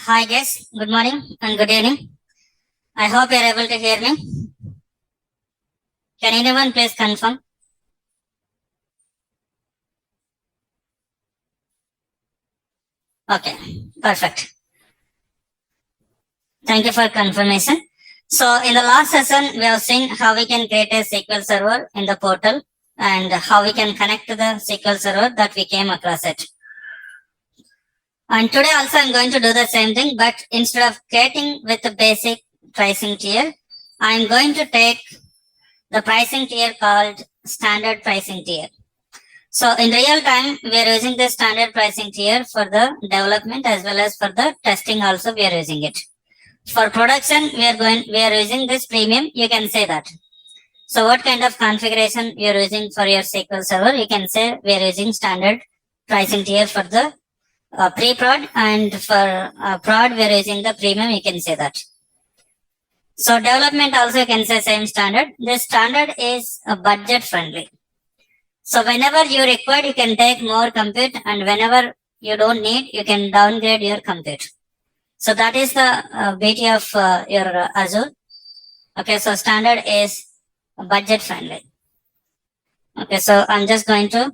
Hi guys, good morning and good evening. I hope you are able to hear me. Can anyone please confirm? Okay, perfect. Thank you for confirmation. So in the last session, we have seen how we can create a SQL server in the portal and how we can connect to the SQL server that we came across it. And today also I'm going to do the same thing, but instead of creating with the basic pricing tier, I'm going to take the pricing tier called standard pricing tier. So in real time, we are using the standard pricing tier for the development as well as for the testing also we are using it. For production, we are using this premium, you can say that. So what kind of configuration you are using for your SQL server, you can say we are using standard pricing tier for the pre-prod, and for prod we are using the premium, you can say that. So development also you can say same standard. This standard is budget friendly. So whenever you require, you can take more compute, and whenever you don't need, you can downgrade your compute. So that is the beauty of your Azure. Okay, so standard is budget friendly. Okay, so I'm just going to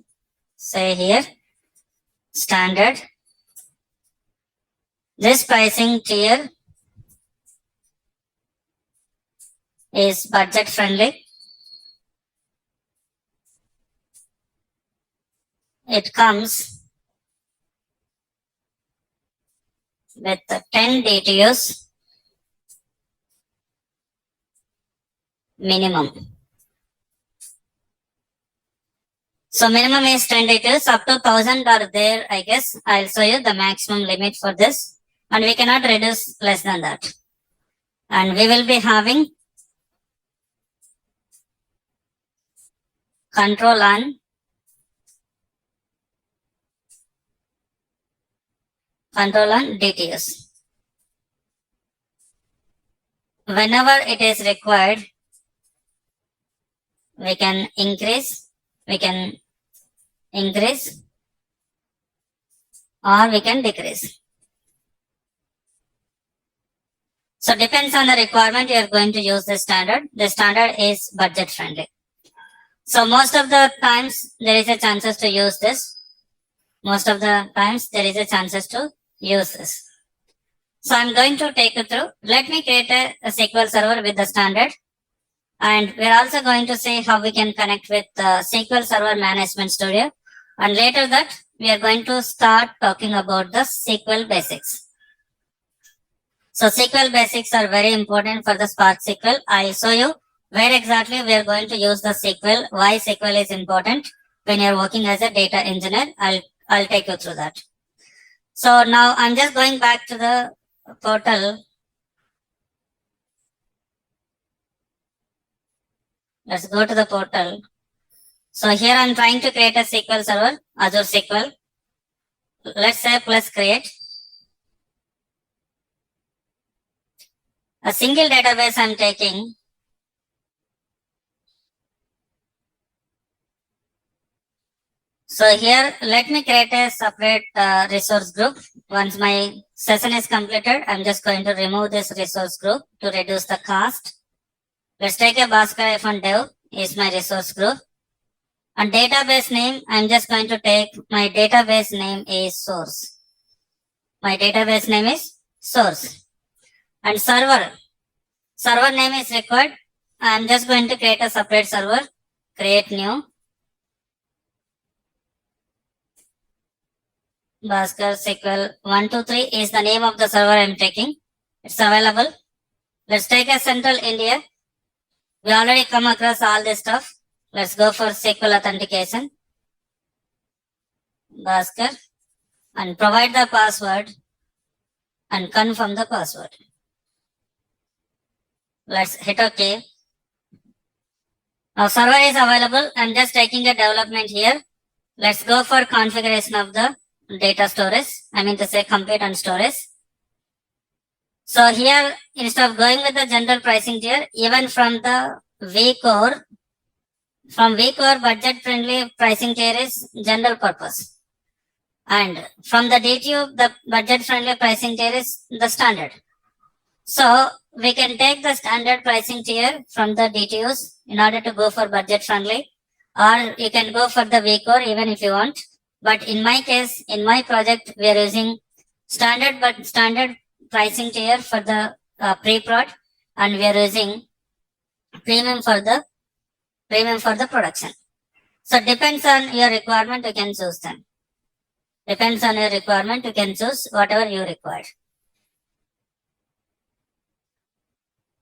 say here standard. This pricing tier is budget friendly. It comes with 10 DTUs minimum. So minimum is 10 DTUs, up to 1000 are there, I guess. I'll show you the maximum limit for this, and we cannot reduce less than that. And we will be having control on DTUs. Whenever it is required, we can increase or we can decrease. So depends on the requirement, you are going to use the standard. The standard is budget friendly. So most of the times there is a chances to use this. So I'm going to take you through. Let me create a SQL server with the standard. And we're also going to see how we can connect with SQL Server Management Studio. And later that, we are going to start talking about the SQL basics. So SQL basics are very important for the Spark SQL. I'll show you where exactly we are going to use the SQL, why SQL is important when you're working as a data engineer. I'll take you through that. So now I'm just going back to the portal. Let's go to the portal. So here I'm trying to create a SQL server, Azure SQL. Let's say plus create. A single database I'm taking. So here, let me create a separate resource group. Once my session is completed, I'm just going to remove this resource group to reduce the cost. Let's take a Bhaskar-dev is my resource group. And database name, I'm just going to take my database name is source. My database name is source. And server name is required. I'm just going to create a separate server. Create new. Bhaskar SQL 123 is the name of the server I'm taking. It's available. Let's take a Central India. We already come across all this stuff. Let's go for SQL authentication. Bhaskar, and provide the password and confirm the password. Let's hit OK. Now server is available. I'm just taking a development here. Let's go for configuration of the data storage. I mean to say compute and storage. So here, instead of going with the general pricing tier, even from the vCore budget friendly pricing tier is general purpose. And from the DTU, the budget friendly pricing tier is the standard. So we can take the standard pricing tier from the DTUs in order to go for budget friendly, or you can go for the VCore even if you want. But in my case, in my project, we are using standard pricing tier for the pre-prod, and we are using premium for the production. So depends on your requirement, you can choose them. Depends on your requirement, you can choose whatever you require.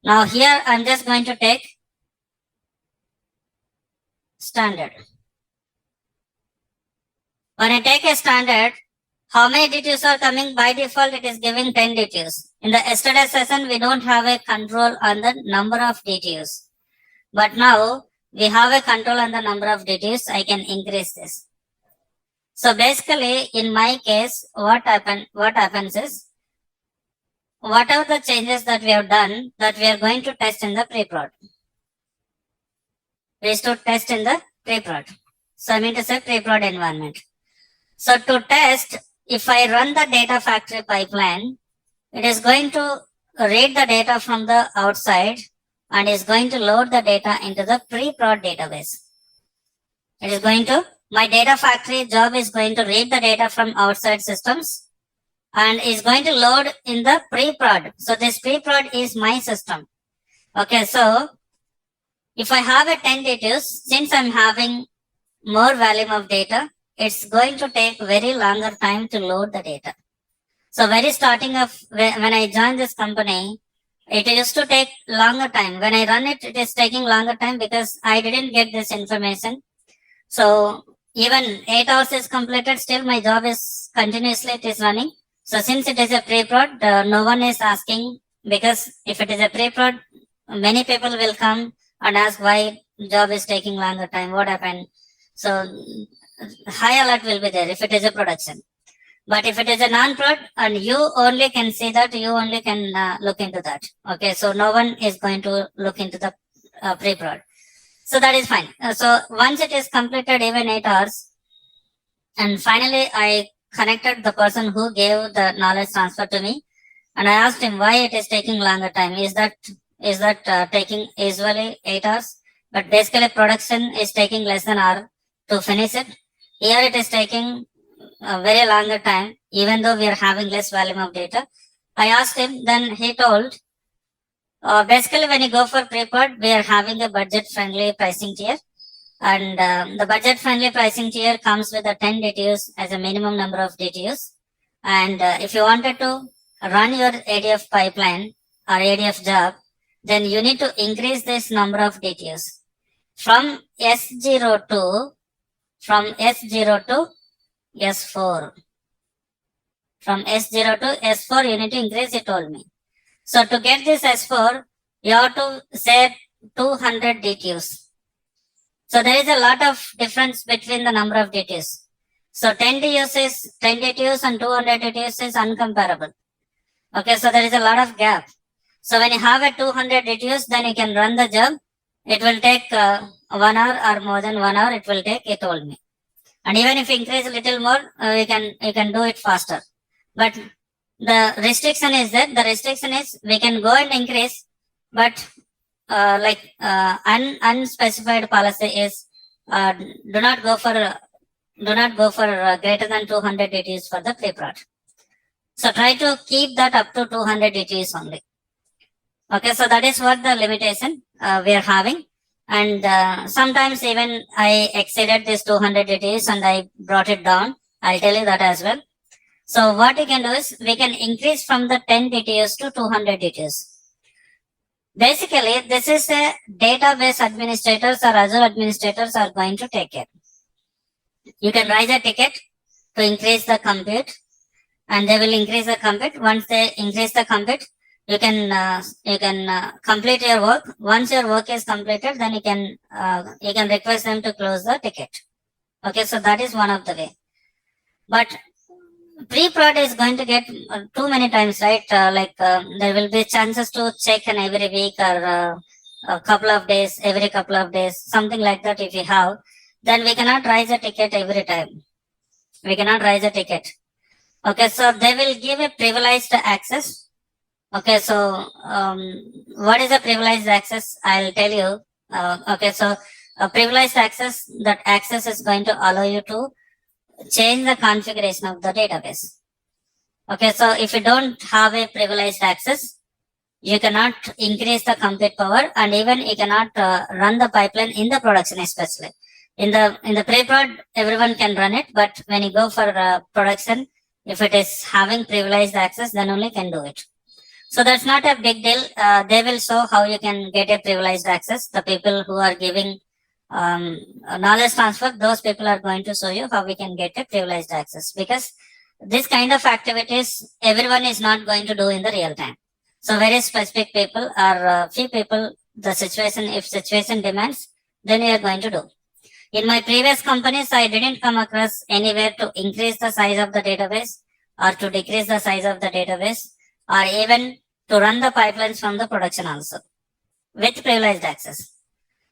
Now here I'm just going to take standard. When I take a standard, how many DTUs are coming? By default, it is giving 10 DTUs. In the yesterday session, we don't have a control on the number of DTUs. But now we have a control on the number of DTUs. I can increase this. So basically, in my case, what happens is, whatever the changes that we have done, that we are going to test in the pre-prod. We used to test in the pre-prod. So I mean to say pre-prod environment. So to test, if I run the data factory pipeline, it is going to read the data from the outside and is going to load the data into the pre-prod database. It is going to, my data factory job is going to read the data from outside systems and is going to load in the pre-prod. So this pre-prod is my system. Okay, so if I have a 10 DTUs, since I'm having more volume of data, it's going to take very longer time to load the data. So very starting of when I joined this company, it used to take longer time. When I run it, it is taking longer time because I didn't get this information. So even 8 hours is completed, still my job is continuously, it is running. So since it is a pre-prod, no one is asking, because if it is a pre-prod, many people will come and ask why job is taking longer time, what happened. So high alert will be there if it is a production. But if it is a non-prod and you only can see that, you only can look into that. Okay, so no one is going to look into the pre-prod. So that is fine. So once it is completed even 8 hours, and finally I connected the person who gave the knowledge transfer to me, and I asked him why it is taking longer time. Is that taking usually 8 hours? But basically production is taking less than an hour to finish it. Here it is taking a very longer time, even though we are having less volume of data. I asked him, then he told, basically when you go for pre-prod, we are having a budget friendly pricing tier. And the budget friendly pricing tier comes with a 10 DTUs as a minimum number of DTUs. And if you wanted to run your ADF pipeline or ADF job, then you need to increase this number of DTUs from S0 to S4. From S0 to S4, you need to increase, he told me. So to get this S4, you have to say 200 DTUs. So there is a lot of difference between the number of DTUs. So 10 DTUs and 200 DTUs is uncomparable. Okay, so there is a lot of gap. So when you have a 200 DTUs, then you can run the job. It will take 1 hour or more than 1 hour, it will take, he told me. And even if you increase a little more, you can do it faster. But the restriction is that we can go and increase, but unspecified policy is do not go for greater than 200 DTUs for the pre-prod. So try to keep that up to 200 DTUs only. Okay, so that is what the limitation we are having. And sometimes even I exceeded this 200 DTUs and I brought it down. I'll tell you that as well. So what we can do is we can increase from the 10 DTUs to 200 DTUs. Basically, this is a database administrators or Azure administrators are going to take care. You can raise a ticket to increase the compute, and they will increase the compute. Once they increase the compute, you can complete your work. Once your work is completed, then you can request them to close the ticket. Okay, so that is one of the way. But pre-prod is going to get too many times, right? There will be chances to check in every week or every couple of days, something like that. If you have, then we cannot raise a ticket every time. We cannot raise a ticket. Okay, so they will give a privileged access. Okay, so what is a privileged access? I'll tell you. Okay, so a privileged access, that access is going to allow you to change the configuration of the database. Okay, so if you don't have a privileged access, you cannot increase the compute power, and even you cannot run the pipeline in the production, especially in the pre-prod everyone can run it, but when you go for production, if it is having privileged access, then only can do it. So that's not a big deal. They will show how you can get a privileged access. The people who are giving knowledge transfer, those people are going to show you how we can get a privileged access, because this kind of activities everyone is not going to do in the real time. So very specific people or few people, the situation, if situation demands, then you are going to do. In my previous companies, I didn't come across anywhere to increase the size of the database or to decrease the size of the database, or even to run the pipelines from the production also with privileged access.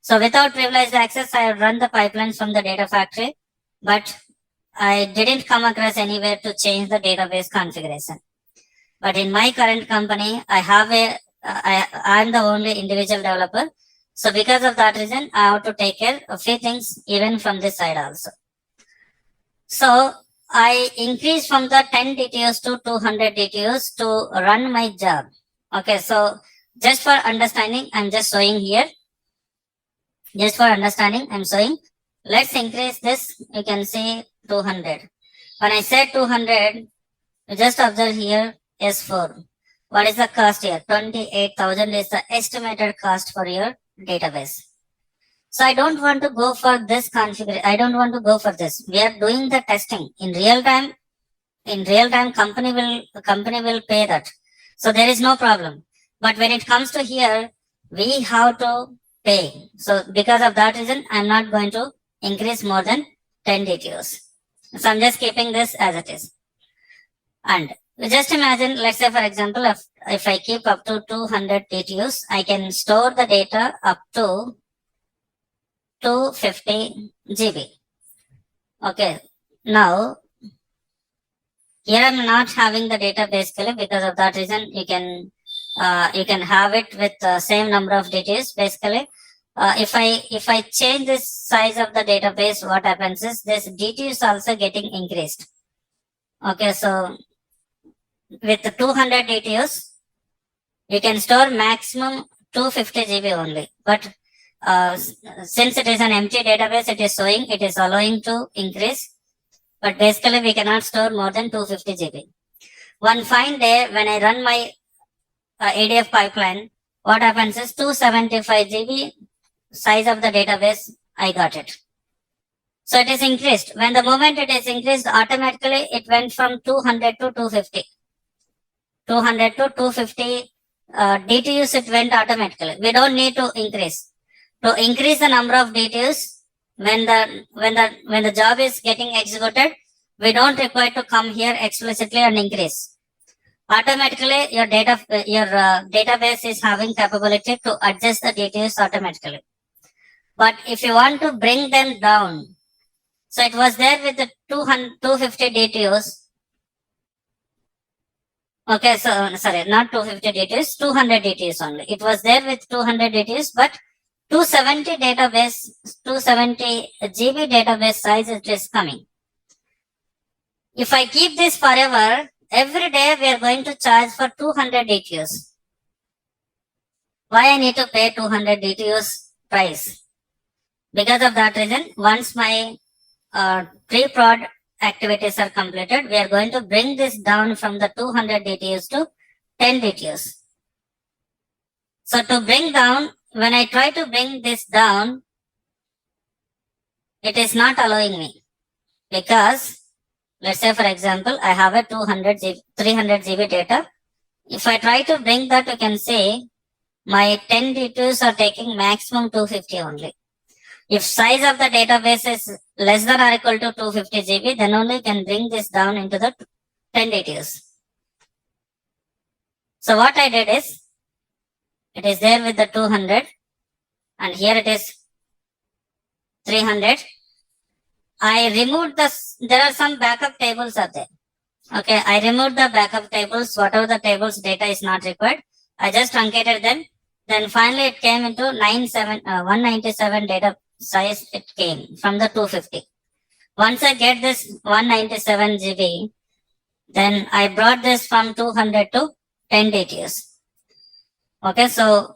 So without privileged access, I have run the pipelines from the data factory, but I didn't come across anywhere to change the database configuration. But in my current company, I am the only individual developer. So because of that reason, I have to take care of few things even from this side also. So I increased from the 10 DTOs to 200 DTOs to run my job. Okay, so just for understanding, I'm just showing here. Just for understanding, I'm showing. Let's increase this. You can see 200. When I say 200, just observe here S4. What is the cost here? 28,000 is the estimated cost for your database. So I don't want to go for this configuration. I don't want to go for this. We are doing the testing in real time. In real time, company will pay that. So there is no problem. But when it comes to here, we have to pay. So because of that reason, I'm not going to increase more than 10 DTOs. So I'm just keeping this as it is. And just imagine, let's say for example, if I keep up to 200 DTOs, I can store the data up to 250 GB. Okay, now here I'm not having the data basically. Because of that reason, you can have it with the same number of DTOs basically. If I change this size of the database, what happens is this DTO is also getting increased. Okay, so with 200 DTOs, you can store maximum 250 GB only. But since it is an empty database, it is showing, it is allowing to increase. But basically, we cannot store more than 250 GB. One fine day, when I run my ADF pipeline, what happens is 275 GB size of the database, I got it. So it is increased. When the moment it is increased, automatically it went from 200 to 250. 200 to 250 DTUs, it went automatically. We don't need to increase. To increase the number of DTUs, when the job is getting executed, we don't require to come here explicitly and increase. Automatically, your database is having capability to adjust the DTUs automatically. But if you want to bring them down, so it was there with the 250 DTUs. Okay, so sorry, not 250 DTUs, 200 DTUs only. It was there with 200 DTUs, but 270 GB database size it is coming. If I keep this forever, every day we are going to charge for 200 DTUs. Why I need to pay 200 DTUs price? Because of that reason, once my pre-prod activities are completed, we are going to bring this down from the 200 DTUs to 10 DTUs. So to bring down, when I try to bring this down, it is not allowing me, because let's say for example, I have a 300 GB data. If I try to bring that, you can say my 10 DTUs are taking maximum 250 only. If size of the database is less than or equal to 250 GB, then only can bring this down into the 10 DTUs. So what I did is, it is there with the 200 and here it is 300. I removed there are some backup tables are there. Okay, I removed the backup tables, whatever the tables data is not required. I just truncated them. Then finally it came into 197 data size it came from the 250. Once I get this 197 GB, then I brought this from 200 to 10 DTS. Okay, so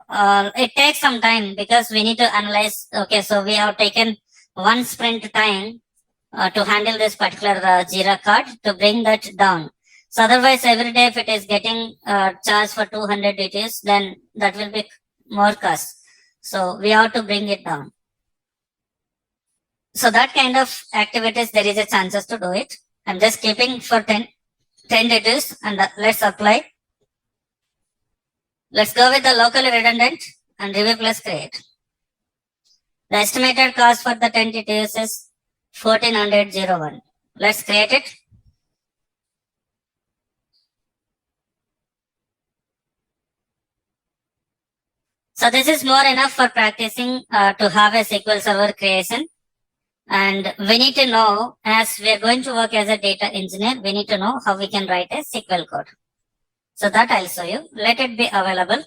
it takes some time because we need to analyze. Okay, so we have taken one sprint time to handle this particular Jira card to bring that down. So otherwise, every day if it is getting charged for 200 DTS, then that will be more cost. So we have to bring it down. So that kind of activities, there is a chances to do it. I'm just keeping for 10 DTS and let's apply. Let's go with the locally redundant and review plus create. The estimated cost for the 10 DTS is 1401. Let's create it. So this is more enough for practicing to have a SQL Server creation. And we need to know, as we are going to work as a data engineer, we need to know how we can write a SQL code. So that I'll show you. Let it be available.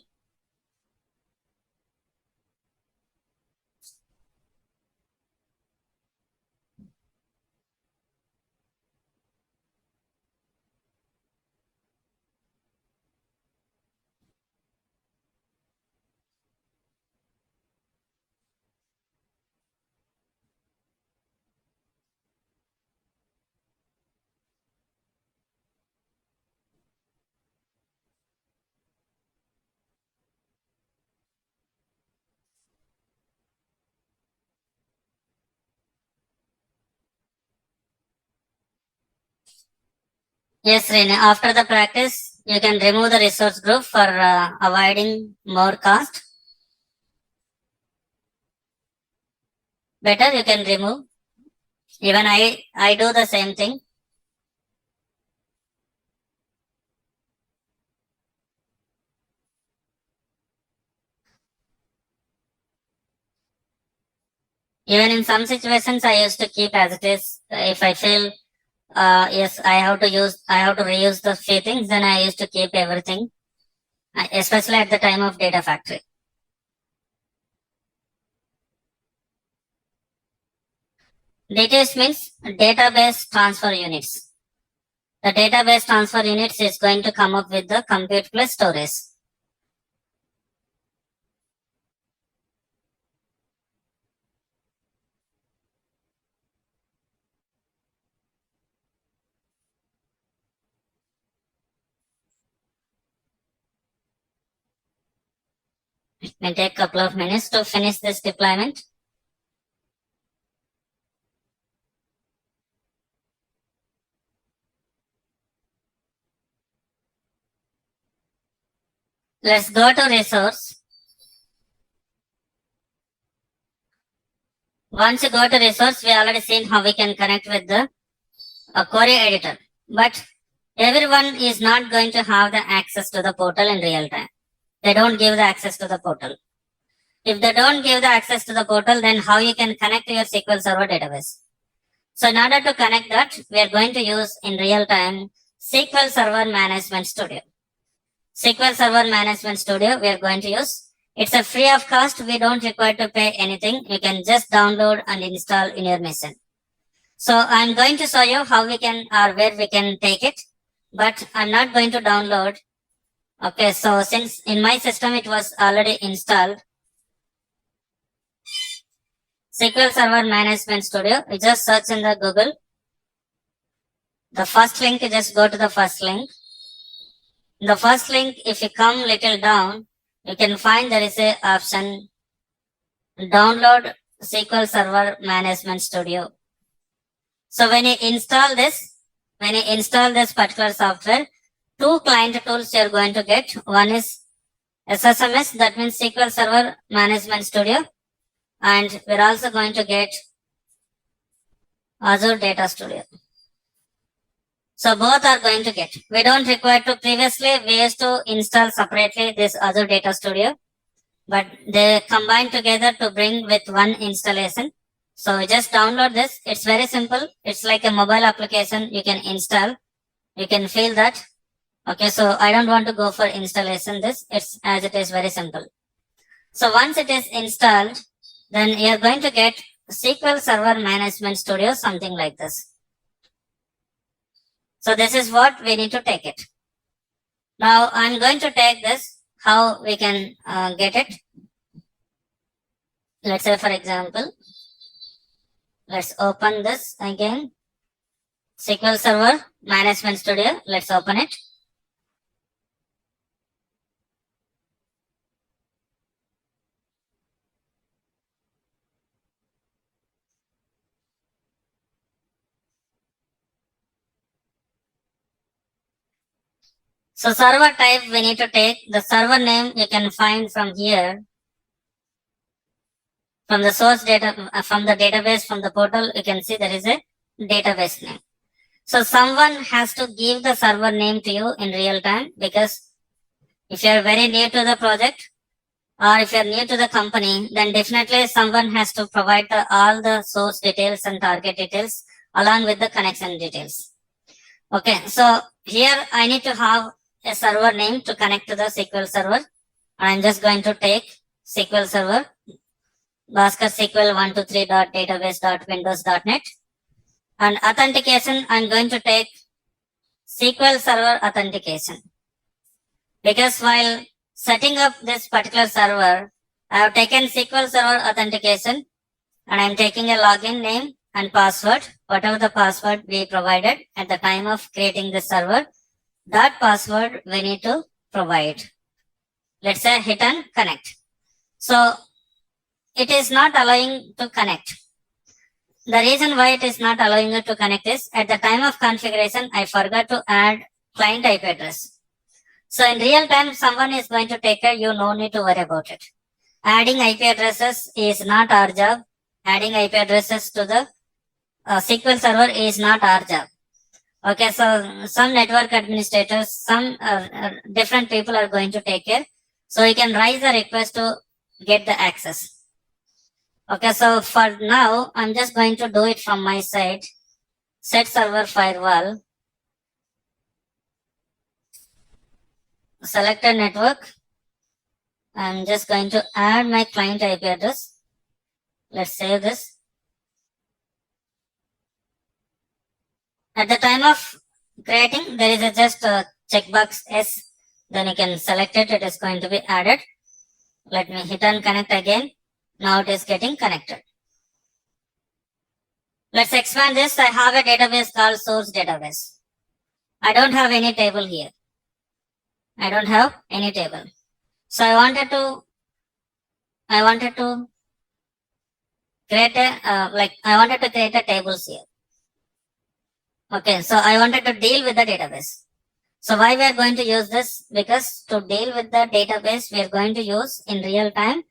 Yes, Rene. After the practice, you can remove the resource group for avoiding more cost. Better you can remove. Even I do the same thing. Even in some situations, I used to keep as it is. If I feel yes, I have to reuse the few things, then I used to keep everything, especially at the time of data factory. DTS means database transfer units. The database transfer units is going to come up with the compute plus storage. It may take a couple of minutes to finish this deployment. Let's go to resource. Once you go to resource, we already seen how we can connect with the query editor. But everyone is not going to have the access to the portal in real time. They don't give the access to the portal. If they don't give the access to the portal, then how you can connect to your SQL Server database? So in order to connect that, we are going to use in real time SQL Server Management Studio. SQL Server Management Studio we are going to use. It's a free of cost. We don't require to pay anything. You can just download and install in your machine. So I'm going to show you how we can or where we can take it, but I'm not going to download. Okay, so since in my system it was already installed, SQL Server Management Studio, you just search in the Google. The first link, you just go to the first link. The first link, if you come little down, you can find there is a option download SQL Server Management Studio. So when you install this particular software, two client tools you're going to get. One is SSMS, that means SQL Server Management Studio. And we're also going to get Azure Data Studio. So both are going to get. We don't require to, previously we used to install separately this Azure Data Studio, but they combine together to bring with one installation. So just download this. It's very simple. It's like a mobile application you can install. You can feel that. Okay, so I don't want to go for installation this. It's as it is very simple. So once it is installed, then you're going to get SQL Server Management Studio, something like this. So this is what we need to take it. Now I'm going to take this, how we can get it. Let's say, for example, let's open this again. SQL Server Management Studio. Let's open it. So server type we need to take. The server name you can find from here. From the source data, from the database, from the portal, you can see there is a database name. So someone has to give the server name to you in real time, because if you are very new to the project or if you are new to the company, then definitely someone has to provide all the source details and target details along with the connection details. Okay, so here I need to have a server name to connect to the SQL server. I'm just going to take SQL server, Bhaskar SQL 123.database.windows.net. And authentication, I'm going to take SQL Server Authentication. Because while setting up this particular server, I have taken SQL Server Authentication and I'm taking a login name and password, whatever the password we provided at the time of creating the server, that password we need to provide. Let's say hit and connect. So it is not allowing to connect. The reason why it is not allowing you to connect is at the time of configuration, I forgot to add client IP address. So in real time, someone is going to take care. You no need to worry about it. Adding IP addresses is not our job. Adding IP addresses to the SQL server is not our job. Okay, so some network administrators, some different people are going to take care. So you can raise a request to get the access. Okay, so for now, I'm just going to do it from my side. Set server firewall. Select a network. I'm just going to add my client IP address. Let's save this. At the time of creating, there is just a checkbox S. Then you can select it. It is going to be added. Let me hit and connect again. Now it is getting connected. Let's expand this. I have a database called source database. I don't have any table here. I don't have any table. So I wanted to create a tables here. Okay, so I wanted to deal with the database. So why we are going to use this? Because to deal with the database, we are going to use in real time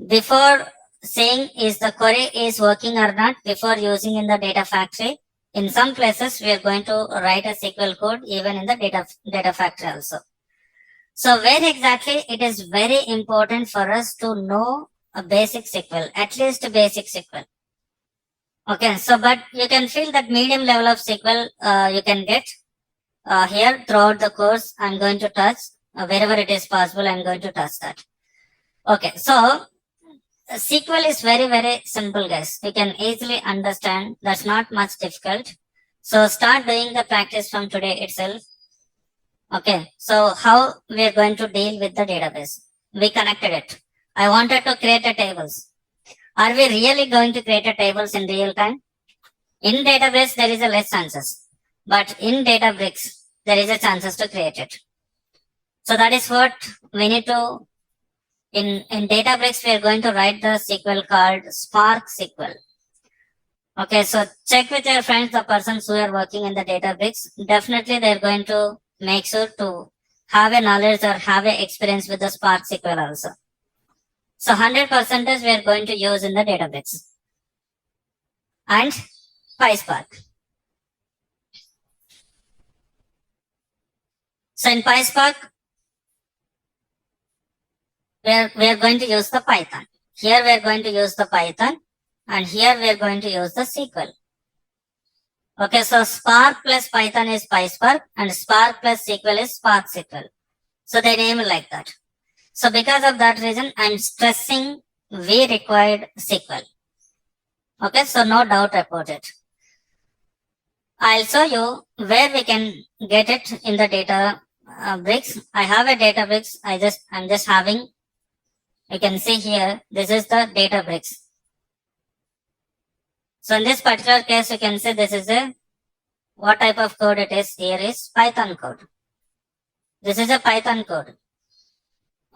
before saying is the query is working or not, before using in the data factory. In some places, we are going to write a SQL code even in the data factory also. So where exactly it is very important for us to know a basic SQL, at least a basic SQL. Okay, so but you can feel that medium level of SQL you can get here throughout the course. I'm going to touch wherever it is possible. I'm going to touch that. Okay, so SQL is very, very simple, guys. You can easily understand. That's not much difficult. So start doing the practice from today itself. Okay, so how we are going to deal with the database? We connected it. I wanted to create a tables. Are we really going to create a tables in real time? In database, there is a less chances. But in Databricks, there is a chances to create it. So that is what we need to. In Databricks, we are going to write the SQL called Spark SQL. Okay, so check with your friends, the persons who are working in the Databricks. Definitely, they're going to make sure to have a knowledge or have a experience with the Spark SQL also. So 100% we are going to use in the Databricks. And PySpark. So in PySpark, we are going to use the Python. Here we are going to use the Python. and here we are going to use the SQL. Okay, so Spark plus Python is PySpark and Spark plus SQL is Spark SQL. So they name it like that. So because of that reason, I'm stressing we required SQL. Okay, so no doubt about it. I'll show you where we can get it in the data bricks. I have a Databricks. I'm just having, you can see here, this is the Databricks. So in this particular case, you can see this is what type of code it is. Here is Python code. This is a Python code.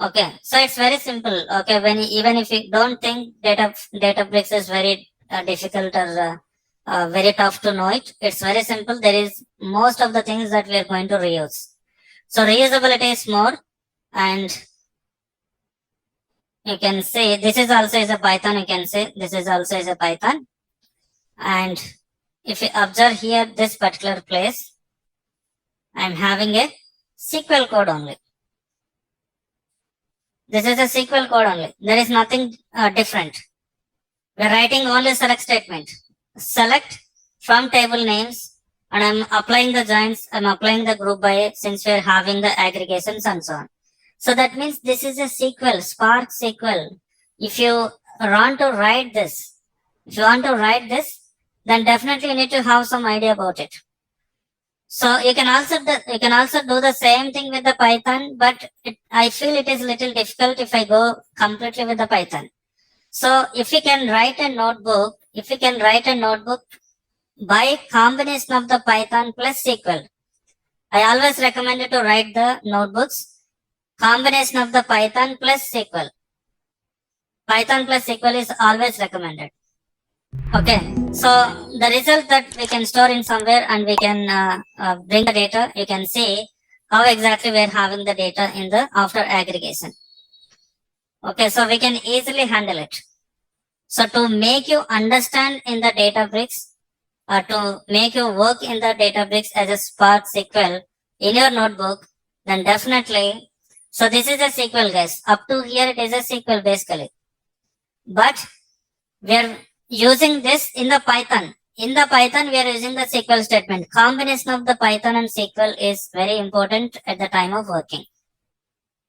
Okay, so it's very simple. Okay, even if you don't think Databricks is very difficult or very tough to know it's very simple. There is most of the things that we are going to reuse. So reusability is more, and you can say this is also is a Python. You can say this is also is a Python. And if you observe here this particular place, I'm having a SQL code only. This is a SQL code only. There is nothing different. We're writing only select statement. Select from table names, and I'm applying the joins, I'm applying the group by, since we're having the aggregations and so on. So that means this is a SQL, Spark SQL. If you want to write this, then definitely you need to have some idea about it. So you can also do the same thing with the Python, but I feel it is a little difficult if I go completely with the Python. So if you can write a notebook, by combination of the Python plus SQL, I always recommend you to write the notebooks, combination of the Python plus SQL. Python plus SQL is always recommended. Okay, so the result that we can store in somewhere and we can bring the data, you can see how exactly we are having the data in the after aggregation. Okay, so we can easily handle it. So to make you understand in the Databricks, to make you work in the Databricks as a Spark SQL in your notebook, then definitely, so this is a SQL guys. Up to here it is a SQL basically. But we are using this in the Python. In the Python, we are using the SQL statement. Combination of the Python and SQL is very important at the time of working.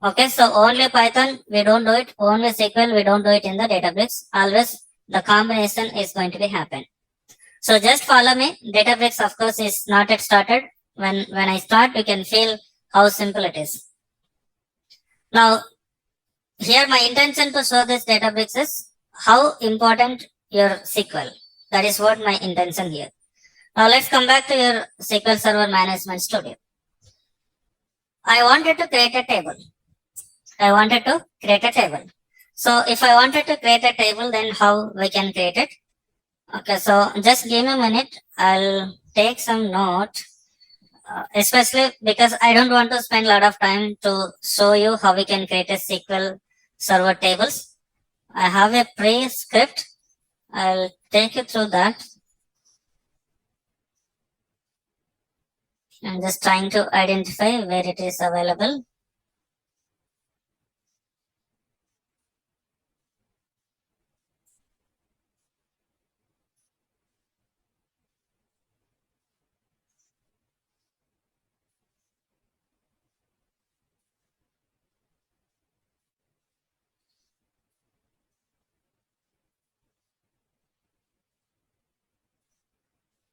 Okay, so only Python, we don't do it. Only SQL, we don't do it in the Databricks. Always the combination is going to be happen. So just follow me. Databricks, of course, is not yet started. When I start, you can feel how simple it is. Now, here my intention to show this Databricks is how important your SQL. That is what my intention here. Now let's come back to your SQL Server Management Studio. I wanted to create a table. So if I wanted to create a table, then how we can create it? Okay, so just give me a minute. I'll take some note, especially because I don't want to spend a lot of time to show you how we can create a SQL Server tables. I have a pre-script. I'll take you through that. I'm just trying to identify where it is available.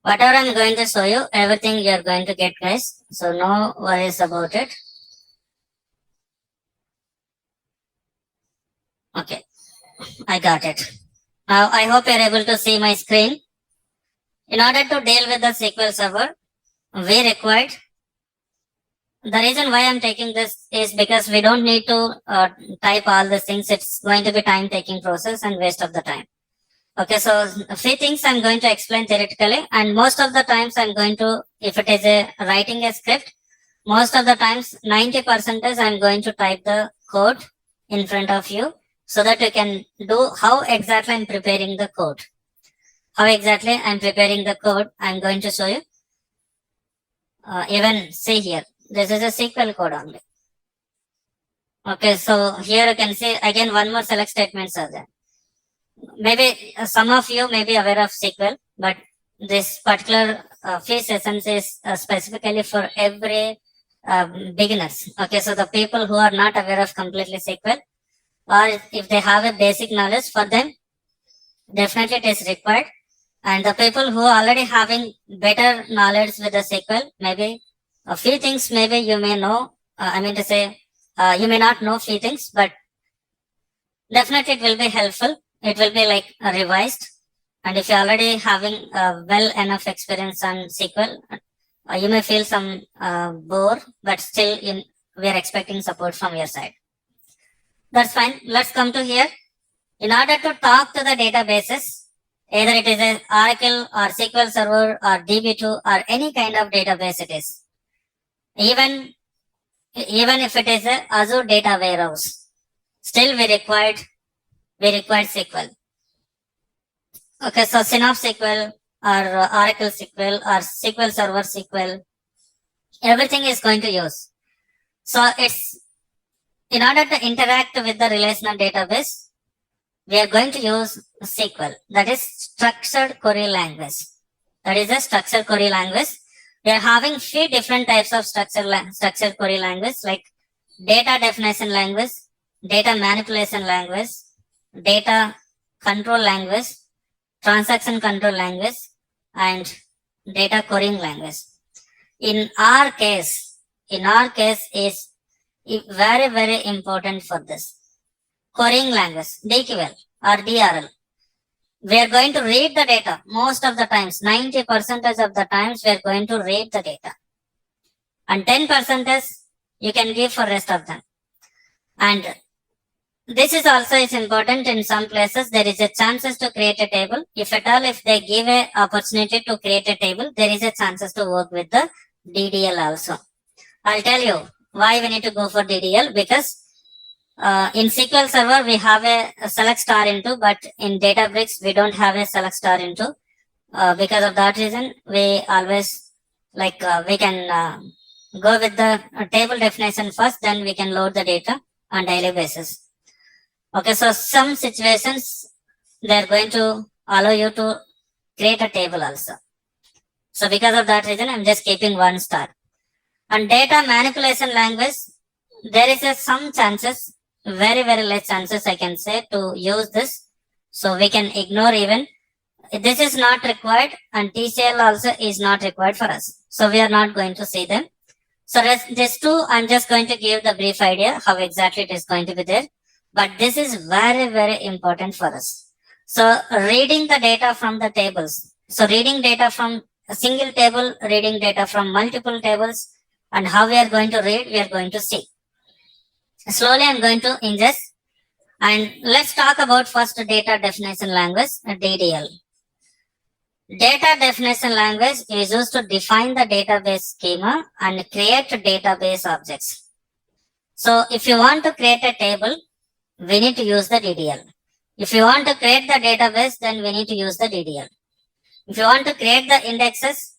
Whatever I'm going to show you, everything you're going to get, guys. So no worries about it. Okay, I got it. Now I hope you're able to see my screen. In order to deal with the SQL Server, we required, the reason why I'm taking this is because we don't need to type all these things. It's going to be time taking process and waste of the time. Okay, so a few things I'm going to explain theoretically, and most of the times I'm going to, if it is a writing a script, most of the times 90% I'm going to type the code in front of you so that you can do how exactly I'm preparing the code. I'm going to show you. Even see here, this is a SQL code only. Okay, so here you can see again one more select statements are there. maybe some of you may be aware of SQL, but this particular few sessions is specifically for every beginners. Okay, so the people who are not aware of completely SQL, or if they have a basic knowledge, for them definitely it is required. And the people who are already having better knowledge with the SQL, maybe a few things maybe you may know. I mean to say, you may not know few things, but definitely it will be helpful. It will be like revised. And if you're already having well enough experience on SQL, you may feel some bore, but still we are expecting support from your side. That's fine. Let's come to here. In order to talk to the databases, either it is an Oracle or SQL Server or DB2 or any kind of database it is. Even if it is a Azure data warehouse, still we required SQL. Okay, so Synapse SQL or Oracle SQL or SQL Server SQL, everything is going to use. So it's in order to interact with the relational database, we are going to use SQL, that is structured query language. That is a structured query language. We are having few different types of structured query language, like data definition language, data manipulation language, data control language, transaction control language, and data querying language. In our case is very, very important for this. Querying language, DQL or DRL. We are going to read the data most of the times. 90% of the times we are going to read the data. And 10% you can give for rest of them. And this is also is important in some places. There is a chances to create a table. If at all, if they give a opportunity to create a table, there is a chances to work with the DDL also. I'll tell you why we need to go for DDL, because in SQL Server we have a select star into, but in Databricks we don't have a select star into. Because of that reason, we always like we can go with the table definition first, then we can load the data on daily basis. Okay, so some situations they are going to allow you to create a table also. So because of that reason, I'm just keeping 1 star. And data manipulation language, there is some chances, very, very less chances I can say to use this. So we can ignore even. This is not required, and TCL also is not required for us. So we are not going to see them. So these two, I'm just going to give the brief idea how exactly it is going to be there. But this is very, very important for us. So reading the data from the tables. So reading data from a single table, reading data from multiple tables, and how we are going to read, we are going to see. Slowly I'm going to ingest. And let's talk about first data definition language, DDL. Data definition language is used to define the database schema and create database objects. So if you want to create a table, we need to use the DDL. If you want to create the database, then we need to use the DDL. If you want to create the indexes,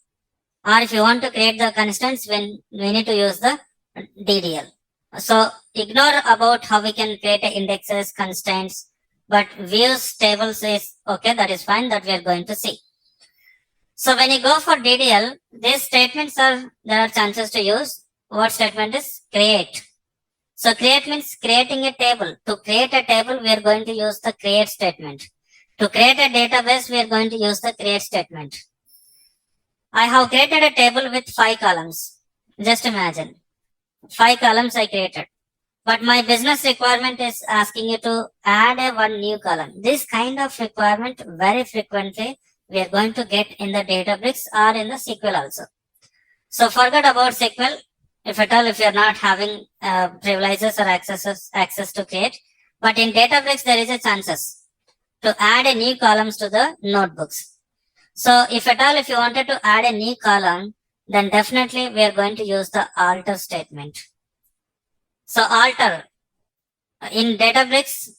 or if you want to create the constants, we need to use the DDL. So ignore about how we can create indexes, constants, but views, tables is okay, that is fine, that we are going to see. So when you go for DDL, these statements there are chances to use. What statement is? Create. So create means creating a table. To create a table, we are going to use the create statement. To create a database, we are going to use the create statement. I have created a table with 5 columns. Just imagine. 5 columns I created. But my business requirement is asking you to add one new column. This kind of requirement very frequently we are going to get in the Databricks or in the SQL also. So forget about SQL. If at all, if you're not having privileges or access to create, but in Databricks, there is a chances to add a new columns to the notebooks. So if at all, if you wanted to add a new column, then definitely we are going to use the alter statement. So alter in Databricks,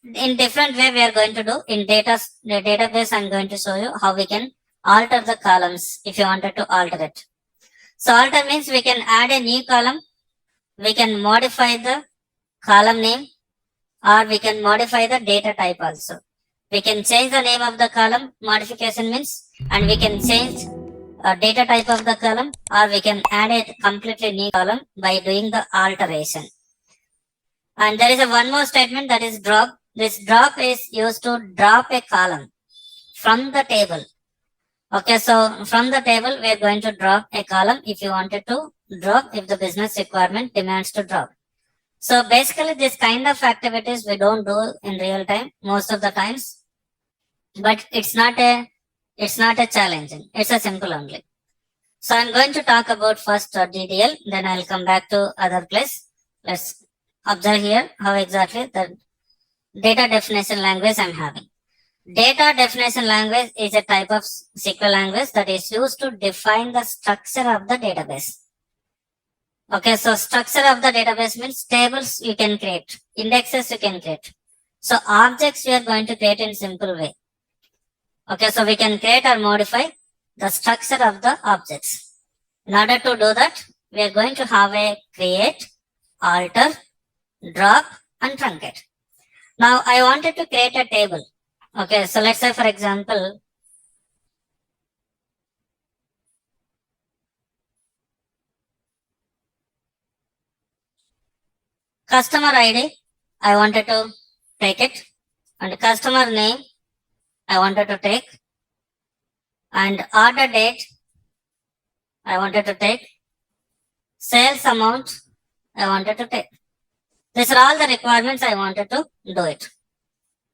in different way we are going to do. In the database, I'm going to show you how we can alter the columns if you wanted to alter it. So alter means we can add a new column, we can modify the column name, or we can modify the data type also. We can change the name of the column. Modification means, and we can change data type of the column, or we can add a completely new column by doing the alteration. And there is a one more statement, that is drop. This drop is used to drop a column from the table. Okay, so from the table, we are going to drop a column if you wanted to drop, if the business requirement demands to drop. So basically, this kind of activities we don't do in real time most of the times, but it's not a challenging. It's a simple only. So I'm going to talk about first DDL, then I'll come back to other place. Let's observe here how exactly the data definition language I'm having. Data definition language is a type of SQL language that is used to define the structure of the database. Okay, so structure of the database means tables you can create, indexes you can create. So objects we are going to create in simple way. Okay, so we can create or modify the structure of the objects. In order to do that, we are going to have a create, alter, drop, and truncate. Now I wanted to create a table. Okay, so let's say for example, customer ID, I wanted to take it, and customer name, I wanted to take, and order date, I wanted to take, sales amount, I wanted to take. These are all the requirements I wanted to do it.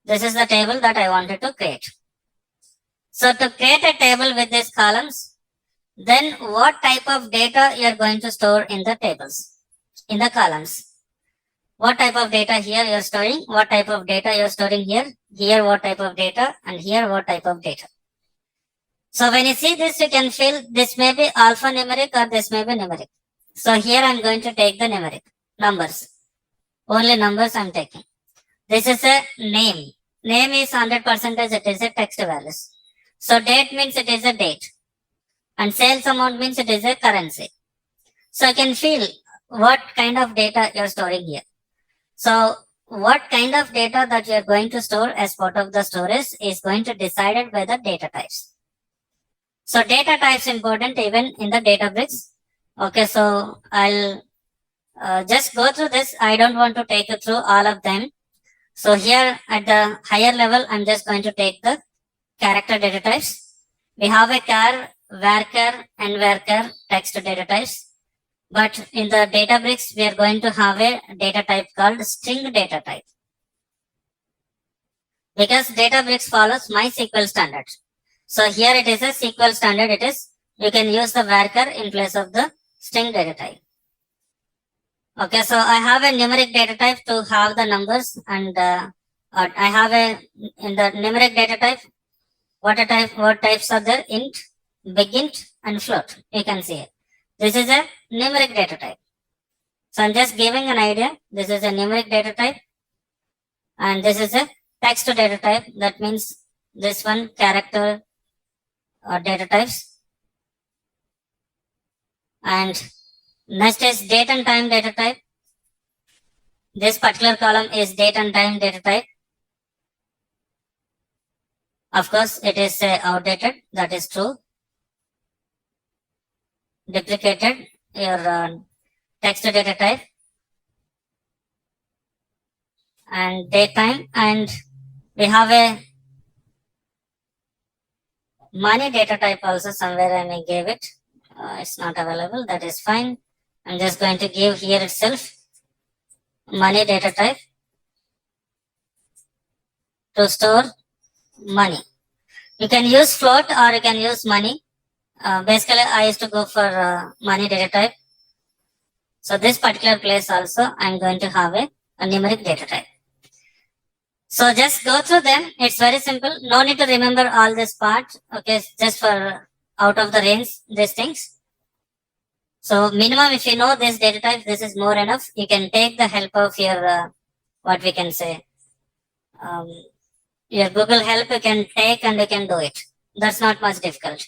This is the table that I wanted to create. So to create a table with these columns, then what type of data you are going to store in the tables, in the columns? What type of data here you are storing? What type of data you are storing here? Here what type of data, and here what type of data? So when you see this, you can feel this may be alphanumeric or this may be numeric. So here I'm going to take the numeric, numbers. Only numbers I'm taking. This is a name. Name is 100%, it is a text values. So date means it is a date. And sales amount means it is a currency. So you can feel what kind of data you're storing here. So what kind of data that you're going to store as part of the storage is going to decided by the data types. So data types important even in the Databricks. Okay, so I'll just go through this. I don't want to take you through all of them. So here at the higher level, I'm just going to take the character data types. We have a char, varchar, and varchar text data types. But in the Databricks, we are going to have a data type called string data type. Because Databricks follows MySQL standard. So here it is a SQL standard. It is, you can use the varchar in place of the string data type. Okay, so I have a numeric data type to have the numbers, and I have in the numeric data type, what types are there? Int, big int, and float. You can see it. This is a numeric data type. So I'm just giving an idea. This is a numeric data type, and this is a text data type. That means this one character data types. And next is date and time data type. This particular column is date and time data type. Of course, it is outdated. That is true. Duplicated your text data type and date time, and we have a money data type also. Somewhere I may give it. It's not available. That is fine. I'm just going to give here itself money data type to store money. You can use float or you can use money. Basically, I used to go for money data type. So this particular place also, I'm going to have a numeric data type. So just go through them. It's very simple. No need to remember all this part. Okay, just for out of the range, these things. So minimum, if you know this data type, this is more enough. You can take the help of your, what we can say, your Google help you can take and you can do it. That's not much difficult.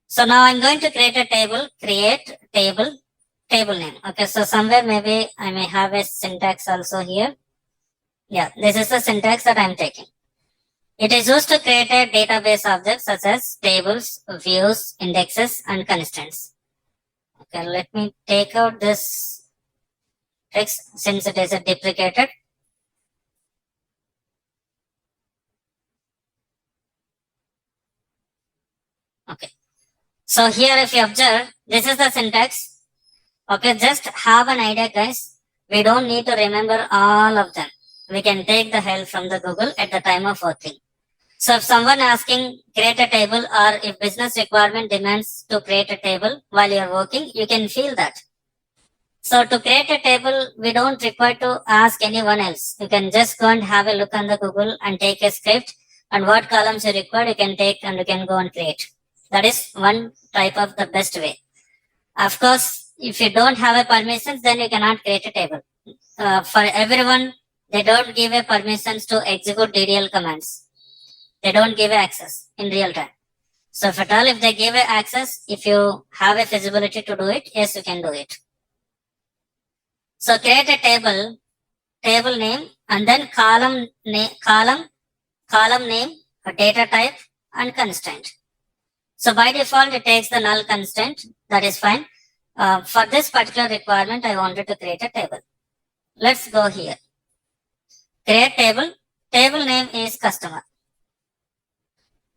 So now I'm going to create a table, create table name. Okay, so somewhere maybe I may have a syntax also here. Yeah, this is the syntax that I'm taking. It is used to create a database objects such as tables, views, indexes, and constants. Okay, let me take out this text since it is a deprecated. Okay. So here if you observe, this is the syntax. Okay, just have an idea guys. We don't need to remember all of them. We can take the help from the Google at the time of working. So if someone asking create a table or if business requirement demands to create a table while you're working, you can feel that. So to create a table, we don't require to ask anyone else. You can just go and have a look on the Google and take a script and what columns you require, you can take and you can go and create. That is one type of the best way. Of course, if you don't have a permissions, then you cannot create a table. For everyone, they don't give a permissions to execute DDL commands. They don't give access in real time. So if at all, if they give access, if you have a feasibility to do it, yes, you can do it. So create a table name, and then column name, a data type, and constraint. So by default, it takes the null constraint. That is fine. For this particular requirement, I wanted to create a table. Let's go here. Create table. Table name is customer.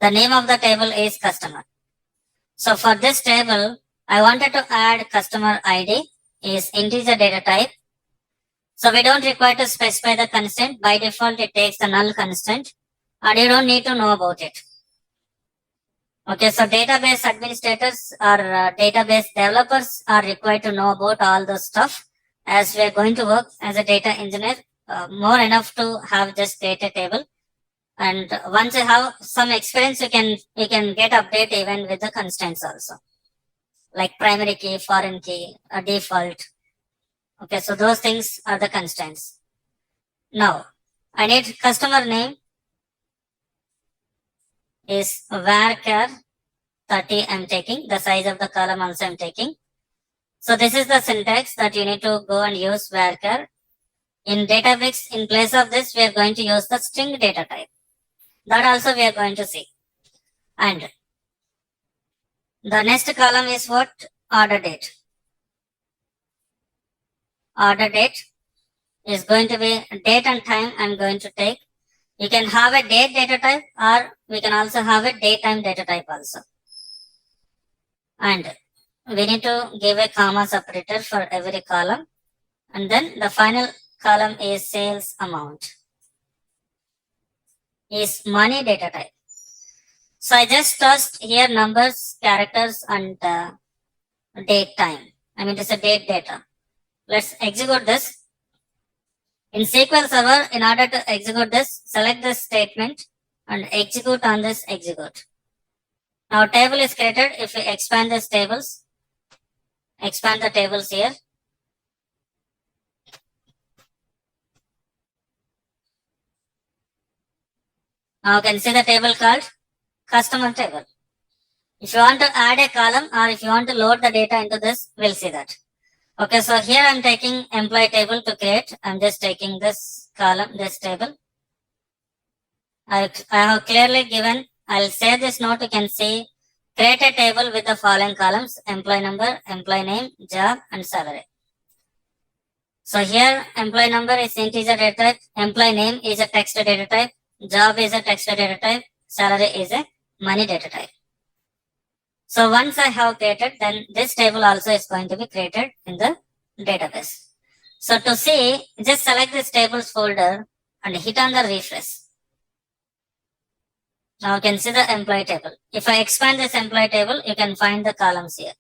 The name of the table is customer. So for this table, I wanted to add customer ID is integer data type. So we don't require to specify the constraint. By default, it takes the null constraint and you don't need to know about it. Okay, so database administrators or database developers are required to know about all the stuff as we are going to work as a data engineer. More enough to have just create a table. And once you have some experience, you can get update even with the constraints also. Like primary key, foreign key, a default. Okay, so those things are the constraints. Now, I need customer name is varchar 30 I'm taking, the size of the column also I'm taking. So this is the syntax that you need to go and use varchar. In Databricks, in place of this, we are going to use the string data type. That also we are going to see. And the next column is what? Order date. Order date is going to be date and time I'm going to take. You can have a date data type or we can also have a date time data type also. And we need to give a comma separator for every column. And then the final column is sales amount. Is money data type. So I just tossed here numbers, characters and date time. I mean, it's a date data. Let's execute this. In SQL Server, in order to execute this, select this statement and execute on this execute. Now table is created. If we expand these tables, expand the tables here. Now you can see the table called customer table. If you want to add a column or if you want to load the data into this, we'll see that. Okay, so here I'm taking employee table to create. I'm just taking this column, this table. I have clearly given, I'll save this note. You can see create a table with the following columns: employee number, employee name, job, and salary. So here employee number is integer data type, employee name is a text data type, job is a text data type, salary is a money data type. So once I have created, then this table also is going to be created in the database. So to see, just select this tables folder and hit on the refresh. Now you can see the employee table. If I expand this employee table, you can find the columns here.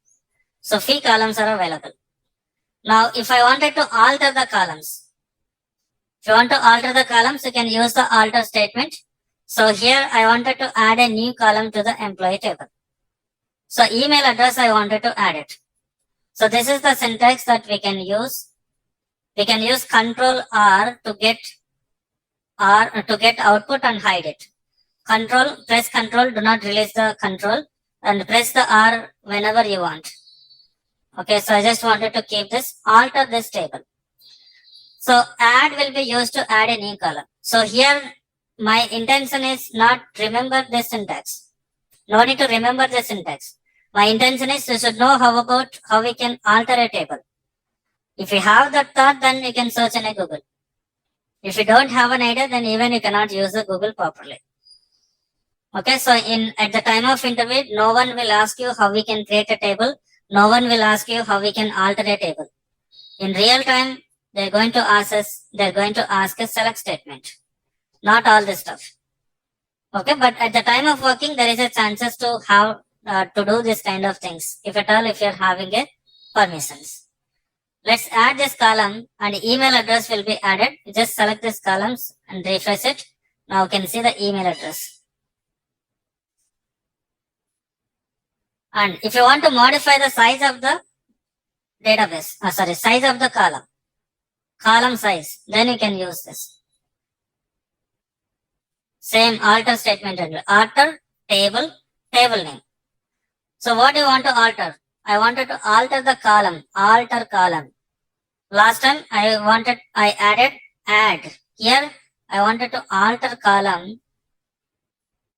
So few columns are available. Now if I wanted to alter the columns, if you want to alter the columns, you can use the alter statement. So here I wanted to add a new column to the employee table. So email address, I wanted to add it. So this is the syntax that we can use. We can use Control R to get output and hide it. Press Control, do not release the control, and press the R whenever you want. Okay, so I just wanted to keep this, alter this table. So add will be used to add a new column. So here my intention is not remember this syntax. No need to remember the syntax. My intention is you should know how we can alter a table. If you have that thought, then you can search in a Google. If you don't have an idea, then even you cannot use the Google properly. Okay, so at the time of interview, no one will ask you how we can create a table. No one will ask you how we can alter a table. In real time, they're going to ask a select statement. Not all this stuff. Okay, but at the time of working, there is a chances to have to do this kind of things. If at all, if you're having a permissions. Let's add this column and email address will be added. Just select these columns and refresh it. Now you can see the email address. And if you want to modify the size of the database, size of the column size, then you can use this. Same alter statement, alter table name. So what do you want to alter? I wanted to alter the column, alter column. Last time I added add. Here I wanted to alter column.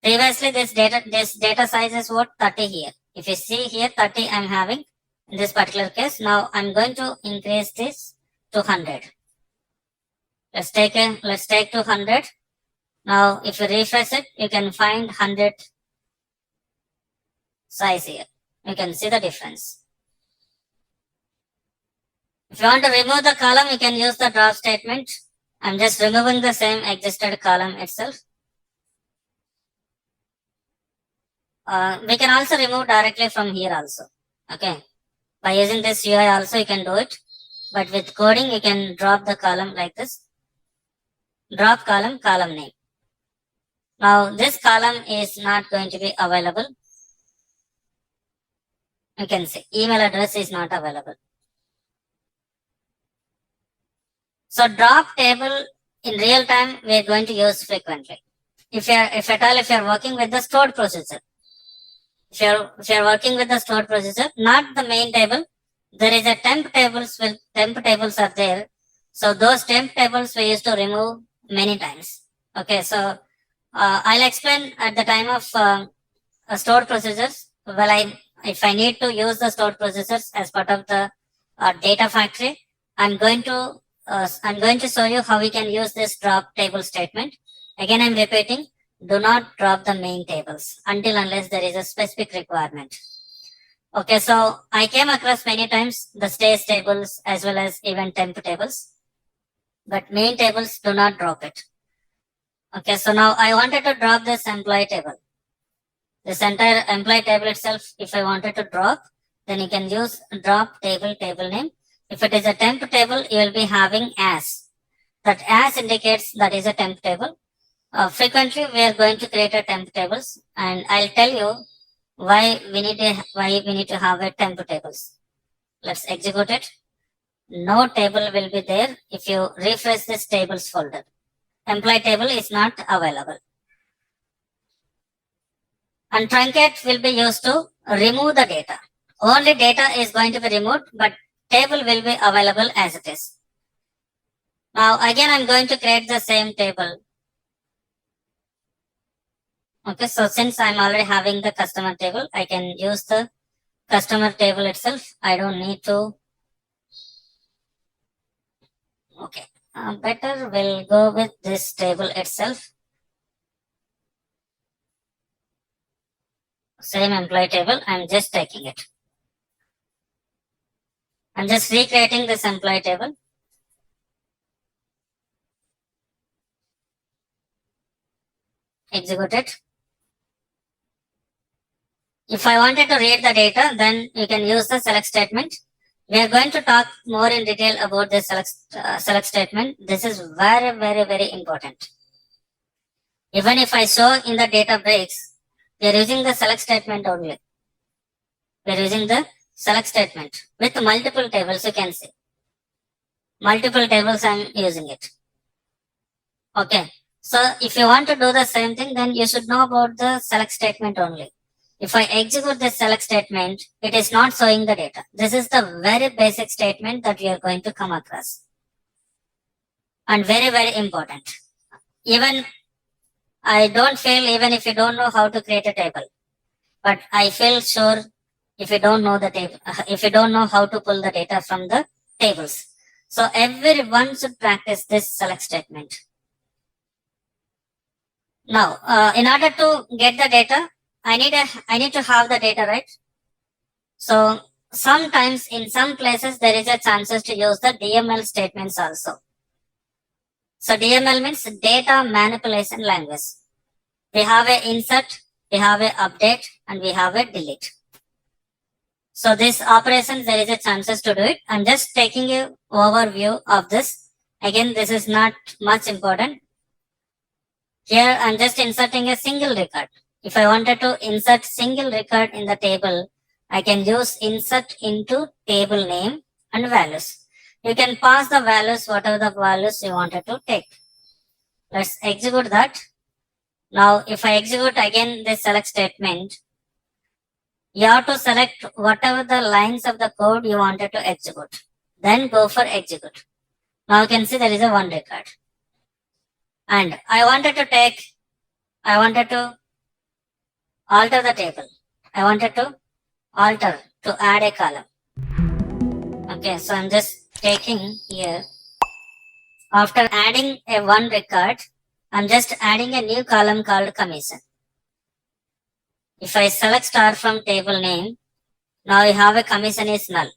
Previously this data size is what? 30 here. If you see here 30 I'm having in this particular case. Now I'm going to increase this to 100. Let's take 200. Now if you refresh it, you can find 100 size here. You can see the difference. If you want to remove the column, you can use the drop statement. I'm just removing the same existed column itself. We can also remove directly from here also. Okay. By using this UI also you can do it. But with coding, you can drop the column like this. Drop column name. Now this column is not going to be available. You can see email address is not available. So drop table in real time we are going to use frequently. If you're working with the stored procedure. If you're working with the stored procedure, not the main table, there is a temp tables are there. So those temp tables we used to remove many times. Okay, so I'll explain at the time of stored procedures. Well, if I need to use the stored procedures as part of the data factory, I'm going to show you how we can use this drop table statement. Again, I'm repeating, do not drop the main tables unless there is a specific requirement. Okay, so I came across many times the stage tables as well as even temp tables, but main tables do not drop it. Okay, so now I wanted to drop this employee table. This entire employee table itself, if I wanted to drop, then you can use drop table name. If it is a temp table, you will be having as. That as indicates that is a temp table. Frequently, we are going to create a temp tables, and I'll tell you why we need to have a temp tables. Let's execute it. No table will be there if you refresh this tables folder. Employee table is not available. And truncate will be used to remove the data. Only data is going to be removed, but table will be available as it is. Now again, I'm going to create the same table. Okay, so since I'm already having the customer table, I can use the customer table itself. I don't need to. Okay, better we'll go with this table itself. Same employee table, I'm just taking it. I'm just recreating this employee table. Execute it. If I wanted to read the data, then you can use the select statement. We are going to talk more in detail about the select statement. This is very, very, very important. Even if I show in the data breaks, we are using the select statement only. We are using the select statement with multiple tables, you can see. Multiple tables I'm using it. Okay. So if you want to do the same thing, then you should know about the select statement only. If I execute this select statement, it is not showing the data. This is the very basic statement that we are going to come across. And very, very important. Even I don't feel even if you don't know how to create a table, but I feel sure if you don't know the table, if you don't know how to pull the data from the tables. So everyone should practice this select statement. Now, in order to get the data, I need to have the data, right? So sometimes in some places there is a chances to use the DML statements also. So DML means data manipulation language. We have a insert, we have a update, and we have a delete. So this operation, there is a chances to do it. I'm just taking a overview of this. Again, this is not much important. Here, I'm just inserting a single record. If I wanted to insert single record in the table, I can use insert into table name and values. You can pass the values, whatever the values you wanted to take. Let's execute that. Now, if I execute again this select statement, you have to select whatever the lines of the code you wanted to execute. Then go for execute. Now you can see there is a one record. And I wanted to alter the table. I wanted to alter to add a column. Okay, so I'm just taking here. After adding a one record, I'm just adding a new column called commission. If I select star from table name, now you have a commission is null.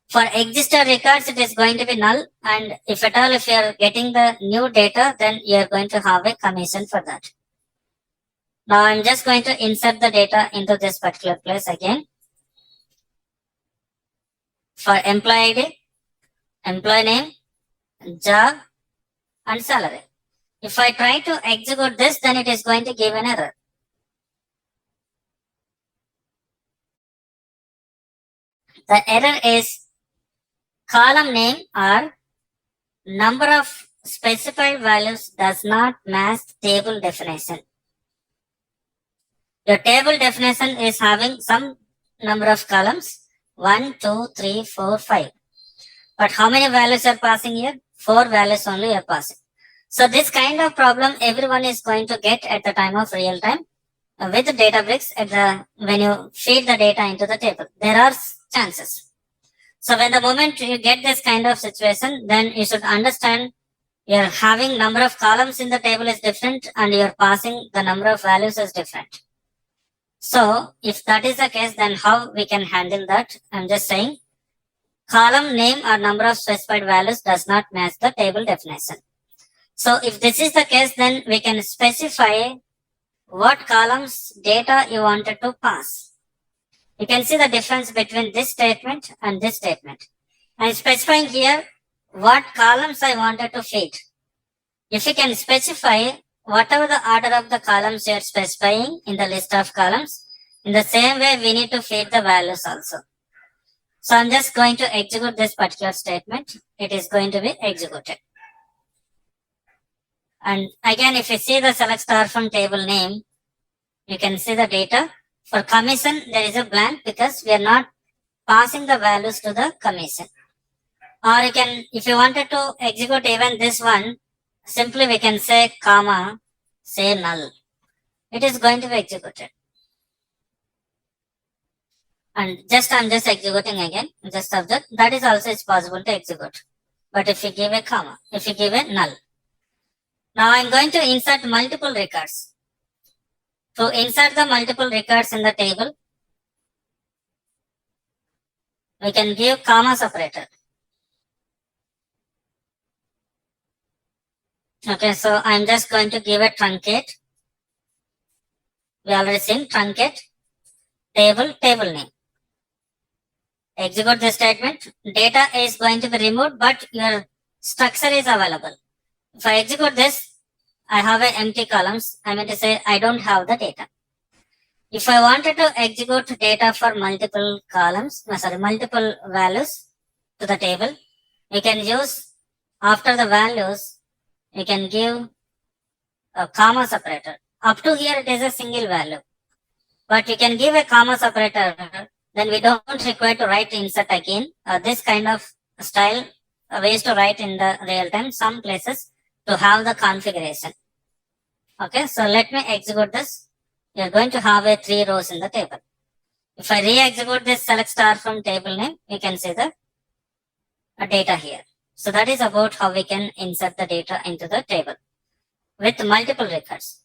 For existing records, it is going to be null. And if at all, if you are getting the new data, then you are going to have a commission for that. Now I'm just going to insert the data into this particular place again. For employee ID, employee name, job, and salary. If I try to execute this, then it is going to give an error. The error is column name or number of specified values does not match table definition. Your table definition is having some number of columns, 1, 2, 3, 4, 5. But how many values are passing here? 4 values only are passing. So this kind of problem everyone is going to get at the time of real time with Databricks when you feed the data into the table. There are chances. So when the moment you get this kind of situation, then you should understand you're having number of columns in the table is different and you're passing the number of values is different. So if that is the case, then how we can handle that? I'm just saying column name or number of specified values does not match the table definition. So if this is the case, then we can specify what columns data you wanted to pass. You can see the difference between this statement and this statement. I'm specifying here what columns I wanted to feed. If you can specify whatever the order of the columns you are specifying in the list of columns, in the same way we need to feed the values also. So I'm just going to execute this particular statement. It is going to be executed. And again, if you see the select star from table name, you can see the data. For commission, there is a blank because we are not passing the values to the commission. Or you can, if you wanted to execute even this one, simply we can say comma, say null. It is going to be executed. And I'm just executing again, just observe, that is also it's possible to execute. But if you give a comma, if you give a null. Now I'm going to insert multiple records. To insert the multiple records in the table, we can give comma separator. Okay, so I'm just going to give a truncate. We already seen truncate, table name. Execute the statement. Data is going to be removed, but your structure is available. If I execute this, I have an empty columns. I mean to say I don't have the data. If I wanted to execute data for multiple columns, multiple values to the table, we can use after the values, we can give a comma separator. Up to here it is a single value. But you can give a comma separator, then we don't require to write insert again. This kind of style ways to write in the real time, some places to have the configuration. Okay, so let me execute this. We are going to have a 3 rows in the table. If I re-execute this select star from table name, you can see the data here. So that is about how we can insert the data into the table with multiple records.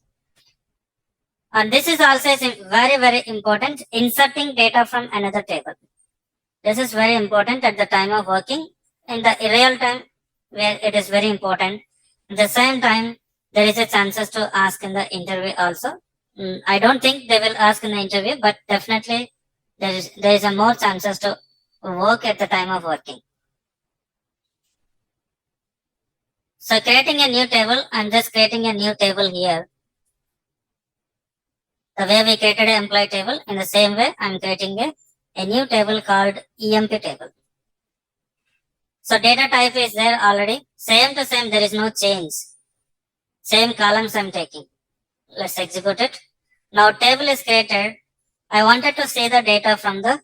And this is also very, very important, inserting data from another table. This is very important at the time of working. In the real time, where it is very important. At the same time, there is a chances to ask in the interview also. I don't think they will ask in the interview, but definitely there is a more chances to work at the time of working. So creating a new table, I'm just creating a new table here. The way we created an employee table, in the same way, I'm creating a new table called EMP table. So data type is there already. Same to same, there is no change. Same columns I'm taking. Let's execute it. Now table is created. I wanted to see the data from the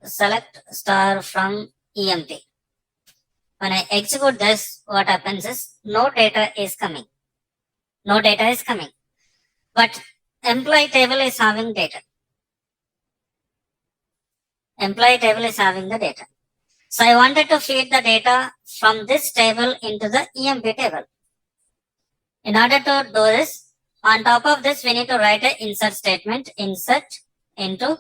select star from EMP. When I execute this, what happens is no data is coming. No data is coming. But employee table is having data. Employee table is having the data. So I wanted to feed the data from this table into the EMP table. In order to do this, on top of this, we need to write an insert statement. Insert into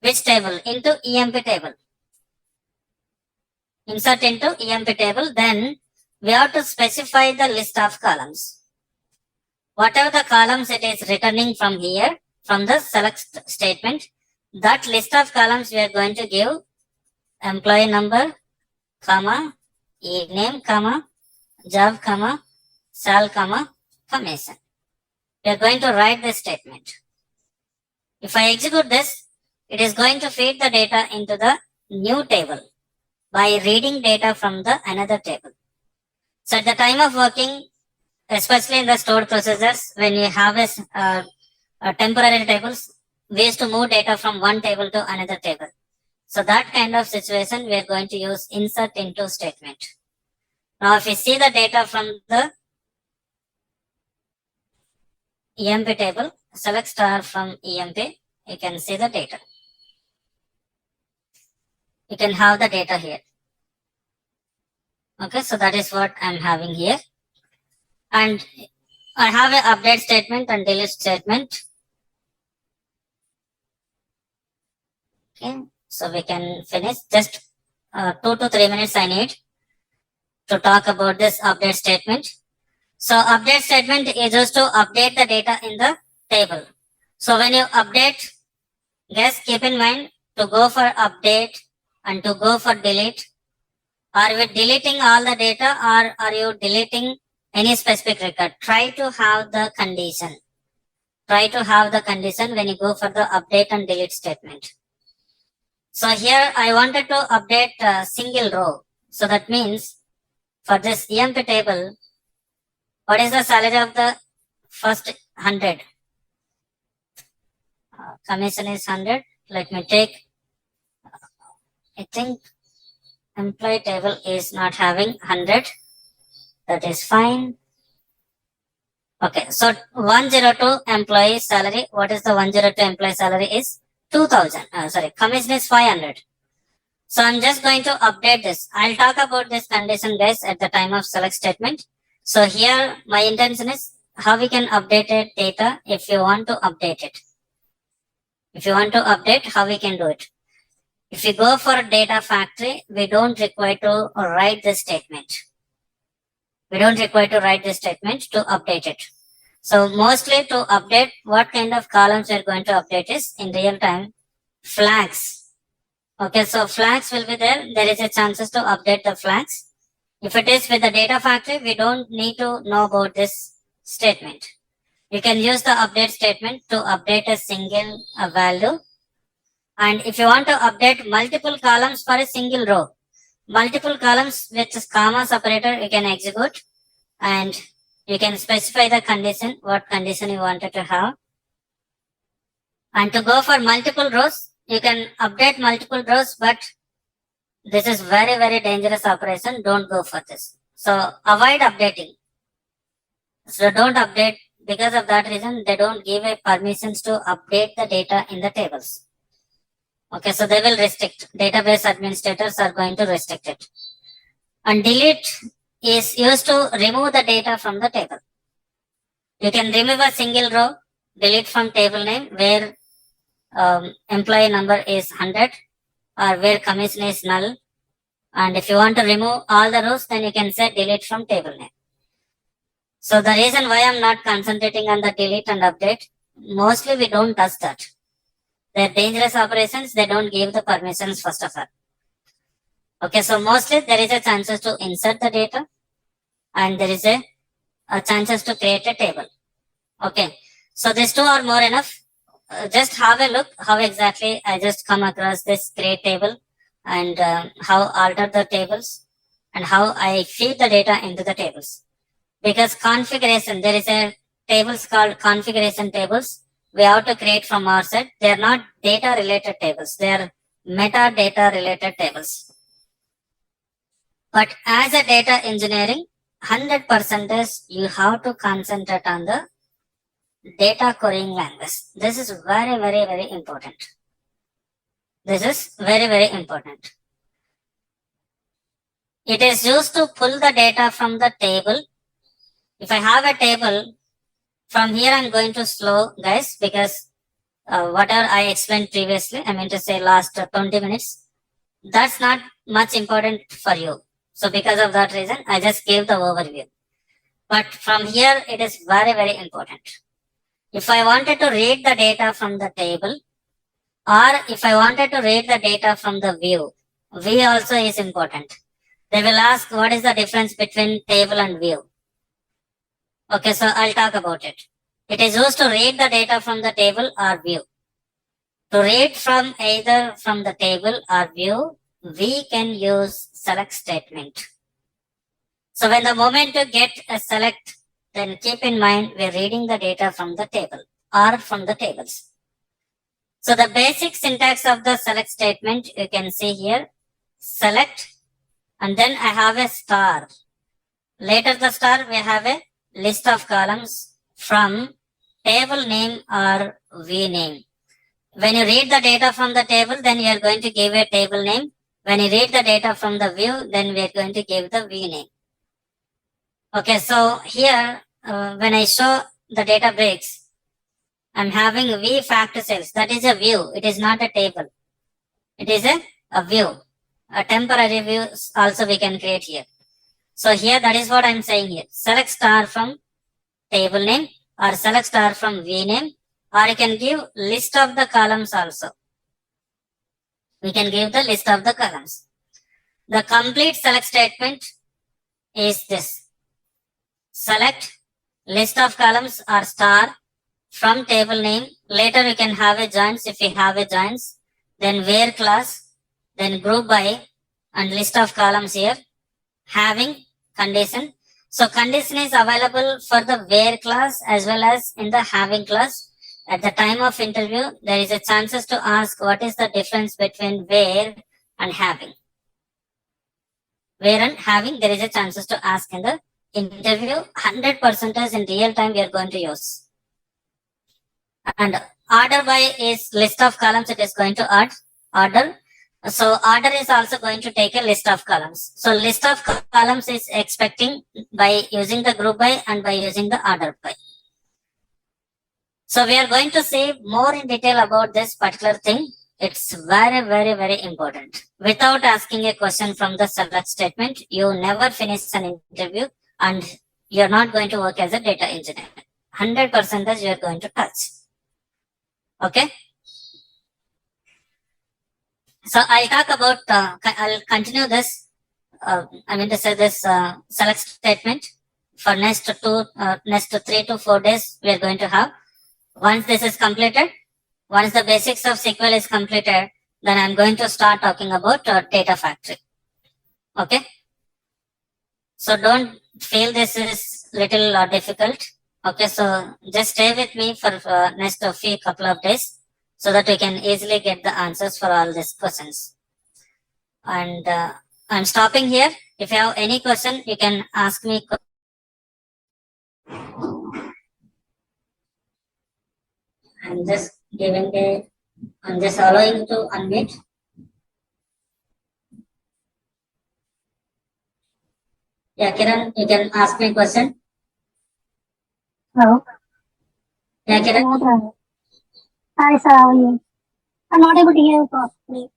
which table? Into EMP table. Insert into EMP table. Then we have to specify the list of columns. Whatever the columns it is returning from here, from the select statement, that list of columns we are going to give employee number, comma, name, comma, job, comma, sal, comma, commission. We are going to write this statement. If I execute this, it is going to feed the data into the new table by reading data from the another table. So at the time of working, especially in the stored procedures, when you have a temporary tables, we used to move data from one table to another table. So that kind of situation, we are going to use insert into statement. Now, if you see the data from the EMP table, select star from EMP, you can see the data. You can have the data here. Okay, so that is what I'm having here. And I have an update statement and delete statement. Okay, so we can finish. Just 2 to 3 minutes I need to talk about this update statement. So update statement is just to update the data in the table. So when you update, guys, keep in mind to go for update and to go for delete. Are we deleting all the data or are you deleting any specific record? Try to have the condition. Try to have the condition when you go for the update and delete statement. So here I wanted to update a single row. So that means for this EMP table, what is the salary of the first 100? Commission is 100. Let me take, I think employee table is not having 100. That is fine. Okay, so 102 employee salary. What is the 102 employee salary is 2000. Commission is 500. So I'm just going to update this. I'll talk about this condition, guys, at the time of select statement. So here my intention is how we can update it data if you want to update it. If you want to update, how we can do it. If you go for data factory, we don't require to write this statement. We don't require to write this statement to update it. So mostly to update what kind of columns we're going to update is in real time flags. Okay, so flags will be there. There is a chances to update the flags. If it is with the data factory, we don't need to know about this statement. You can use the update statement to update a single value. And if you want to update multiple columns for a single row, multiple columns with comma separator, you can execute and you can specify the condition, what condition you wanted to have. And to go for multiple rows, you can update multiple rows, but this is very, very dangerous operation. Don't go for this. So avoid updating. So don't update. Because of that reason, they don't give a permissions to update the data in the tables. Okay, so they will restrict. Database administrators are going to restrict it. And delete is used to remove the data from the table. You can remove a single row, delete from table name where employee number is 100 or where commission is null. And if you want to remove all the rows, then you can say delete from table name. So the reason why I'm not concentrating on the delete and update, mostly we don't touch that. They're dangerous operations. They don't give the permissions first of all. Okay, so mostly there is a chances to insert the data and there is a chances to create a table. Okay, so these two are more enough. Just have a look how exactly I just come across this create table and how alter the tables and how I feed the data into the tables. Because configuration, there is a tables called configuration tables. We have to create from our side. They are not data related tables. They are metadata related tables. But as a data engineering, 100% you have to concentrate on the data querying language. This is very, very, very important. This is very, very important. It is used to pull the data from the table. If I have a table, from here I'm going to slow, guys, because whatever I explained previously, I mean to say last 20 minutes, that's not much important for you. So because of that reason, I just gave the overview. But from here, it is very, very important. If I wanted to read the data from the table, or if I wanted to read the data from the view also is important. They will ask what is the difference between table and view. Okay, so I'll talk about it. It is used to read the data from the table or view. To read from either from the table or view, we can use select statement. So when the moment you get a select, then keep in mind we're reading the data from the table or from the tables. So the basic syntax of the select statement, you can see here, select, and then I have a star. Later the star, we have a list of columns from table name or view name. When you read the data from the table, then you are going to give a table name. When you read the data from the view, then we are going to give the view name. Okay, so here, when I show the data breaks, I'm having v fact cells. That is a view. It is not a table. It is a view. A temporary view also we can create here. So here, that is what I'm saying here. Select star from table name or select star from view name, or you can give list of the columns also. We can give the list of the columns. The complete select statement is this. Select list of columns or star from table name. Later you can have a joins if you have a joins. Then where class, then group by and list of columns here. Having condition. So condition is available for the where class as well as in the having class. At the time of interview, there is a chances to ask what is the difference between where and having. Where and having, there is a chances to ask in the interview. 100% in real time we are going to use. And order by is list of columns. It is going to add order. So order is also going to take a list of columns. So list of columns is expecting by using the group by and by using the order by. So we are going to say more in detail about this particular thing. It's very, very, very important. Without asking a question from the select statement, you never finish an interview and you're not going to work as a data engineer. 100% you're going to touch. Okay. So I'll talk about, I'll continue this, I mean to say this select statement for next 3 to 4 days we are going to have. Once this is completed, once the basics of SQL is completed, then I'm going to start talking about data factory. Okay. So don't feel this is little difficult. Okay. So just stay with me for next couple of days, so that we can easily get the answers for all these questions. And I'm stopping here. If you have any question, you can ask me. I'm just giving a, I'm just allowing to unmute. Yeah, Kiran, you can ask me a question. Hello. Yeah, Kiran. Hi, sir. How are you? I'm not able to hear you properly.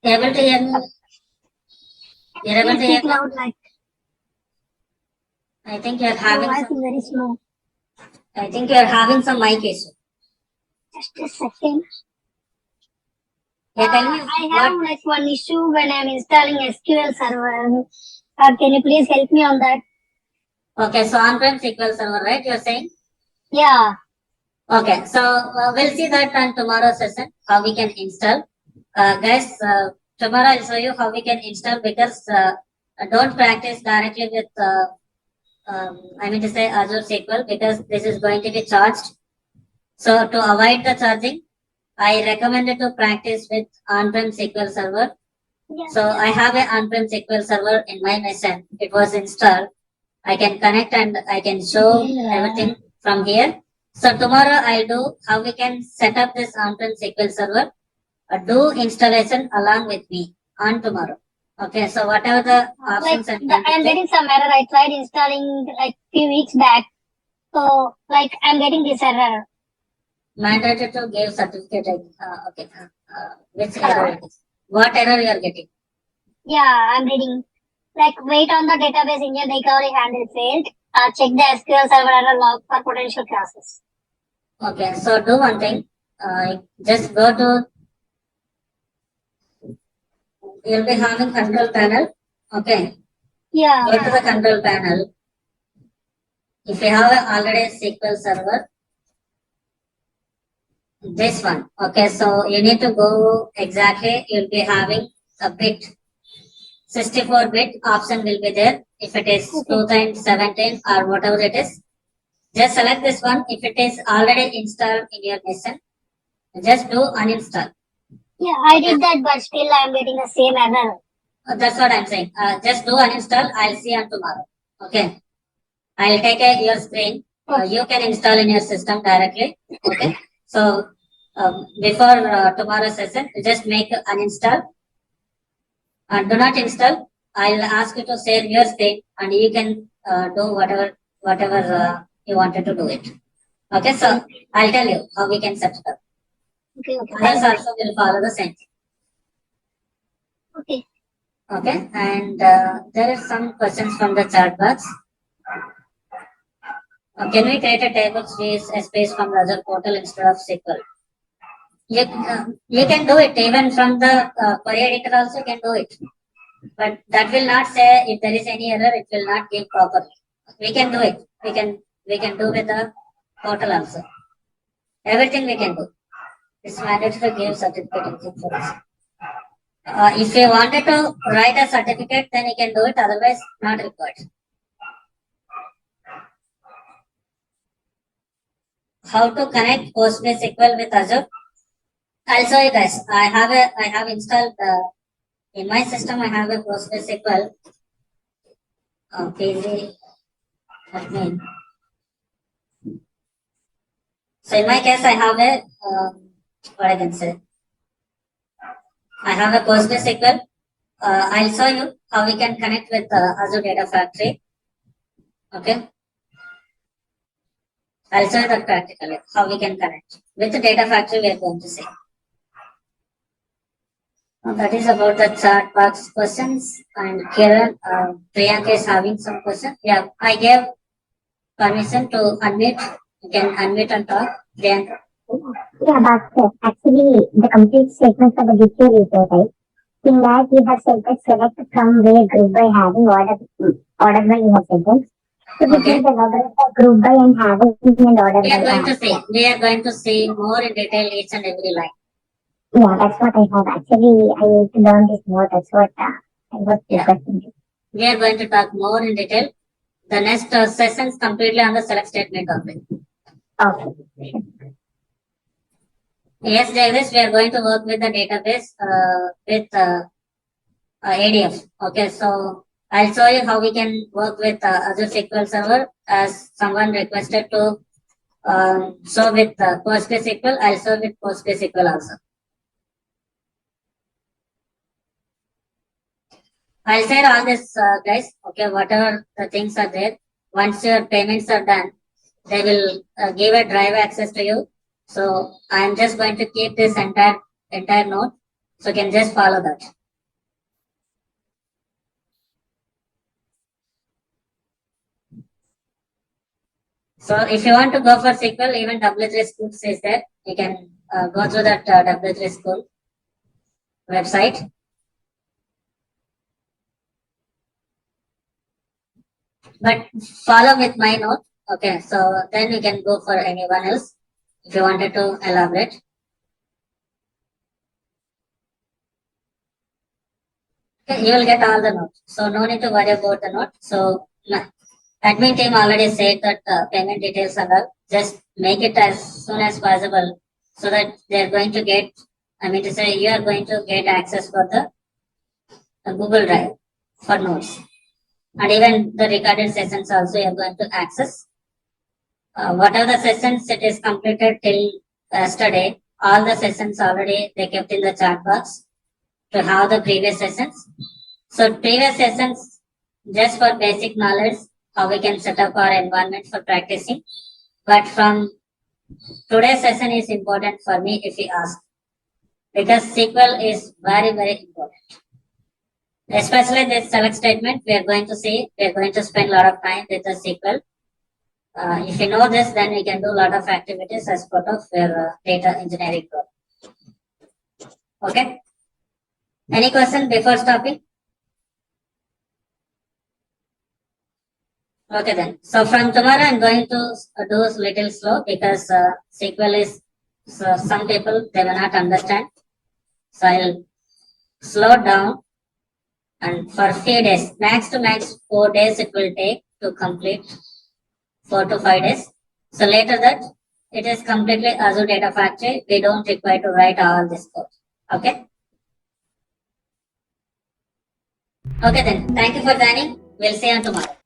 Able to hear me? You're able Please to hear speak me? loud, like I think you're your having voice is some, very slow. I think you're having some mic issue. Just a second. Yeah, tell me I what. have like one issue when I'm installing SQL Server. Can you please help me on that? Okay, so on-prem SQL Server, right? You're saying? Yeah. Okay, so we'll see that on tomorrow's session, how we can install. Guys, tomorrow I'll show you how we can install because don't practice directly with, I mean to say Azure SQL because this is going to be charged. So to avoid the charging, I recommended to practice with on-prem SQL Server. So I have an on-prem SQL Server in my machine. It was installed. I can connect and I can show everything from here. So tomorrow I'll do how we can set up this on-prem SQL Server. Do installation along with me on tomorrow. Okay, so whatever the options Like I'm going to I'm take, getting some error. I tried installing like few weeks back. So like I'm getting this error. mandatory to give certificate. Okay, which error it is? What error you are getting? Yeah, I'm reading. Like wait on the database engine recovery handle failed. Check the SQL Server error log for potential classes. Okay, so do one thing. Just go to, you'll be having control panel. Okay, Yeah. go to the control panel. If you have already SQL Server, this one. Okay, so you need to go exactly, you'll be having a bit. 64-bit option will be there. If it is 2017 or whatever it is, just select this one. If it is already installed in your machine, just do uninstall. Yeah, I did that, but still I'm getting the same error. That's what I'm saying. Just do uninstall. I'll see you tomorrow. Okay. I'll take your screen. You can install in your system directly. Okay. So before tomorrow's session, just make uninstall and do not install. I'll ask you to share your screen and you can do whatever you wanted to do it. Okay. So I'll tell you how we can set it up. Okay. Others also will follow the same thing. Okay. Okay. And there is some questions from the chat box. Can we create a table space from the Azure portal instead of SQL? You can do it even from the query editor also you can do it. But that will not say if there is any error, it will not give properly. We can do it. We can do with the portal also. Everything we can do. It's mandatory to give certificate for us. If you wanted to write a certificate, then you can do it. Otherwise, not required. How to connect PostgreSQL with Azure? I'll show you guys. I have installed in my system. I have a PostgreSQL PG admin. So in my case, I have a what I can say. I have a PostgreSQL. I'll show you how we can connect with Azure Data Factory. Okay. I'll show you that practically how we can connect with the Data Factory. We are going to see. That is about the chat box questions. And Kiran, Priyanka is having some questions. Yeah, I gave permission to unmute. You can unmute and talk. Priyanka. Yeah, that's it. Actually, the complete statement for the GQ report, right? In that, you have said that select from where group by having order by you have said that. So this Okay. is the order of group by and having and order We are by. going to see. We are going to see more in detail each and every line. Yeah, that's what I have. Actually, I need to learn this more. That's what I was discussing. We are going to talk more in detail. The next session is completely on the select statement topic. Okay. Yes, Jagdish, we are going to work with the database with ADF. Okay, so I'll show you how we can work with Azure SQL Server as someone requested to So with PostgreSQL, I'll show with PostgreSQL also. I'll share all this, guys. Okay, whatever the things are there. Once your payments are done, they will give a drive access to you. So I'm just going to keep this entire node. So you can just follow that. So if you want to go for SQL, even W3 Schools is there. You can go through that W3 School website. But follow with my note. Okay, so then you can go for anyone else if you wanted to elaborate. Okay, you will get all the notes. So no need to worry about the note. So admin team already said that payment details and all. Just make it as soon as possible so that they're going to get. I mean to say you are going to get access for the Google Drive for notes, and even the recorded sessions also you are going to access. Whatever the sessions it is completed till yesterday, all the sessions already they kept in the chat box to have the previous sessions. So previous sessions just for basic knowledge how we can set up our environment for practicing. But from today's session is important for me if you ask, because SQL is very important. Especially this select statement, we are going to see, we are going to spend a lot of time with the SQL. If you know this, then we can do a lot of activities as part of your data engineering work. Okay. Any question before stopping? Okay then. So from tomorrow, I'm going to do a little slow because SQL is so some people they will not understand. So I'll slow down, and for few days, max to max 4 days it will take to complete 4 to 5 days. So later that it is completely Azure Data Factory. We don't require to write all this code. Okay. Okay then. Thank you for joining. We'll see you tomorrow.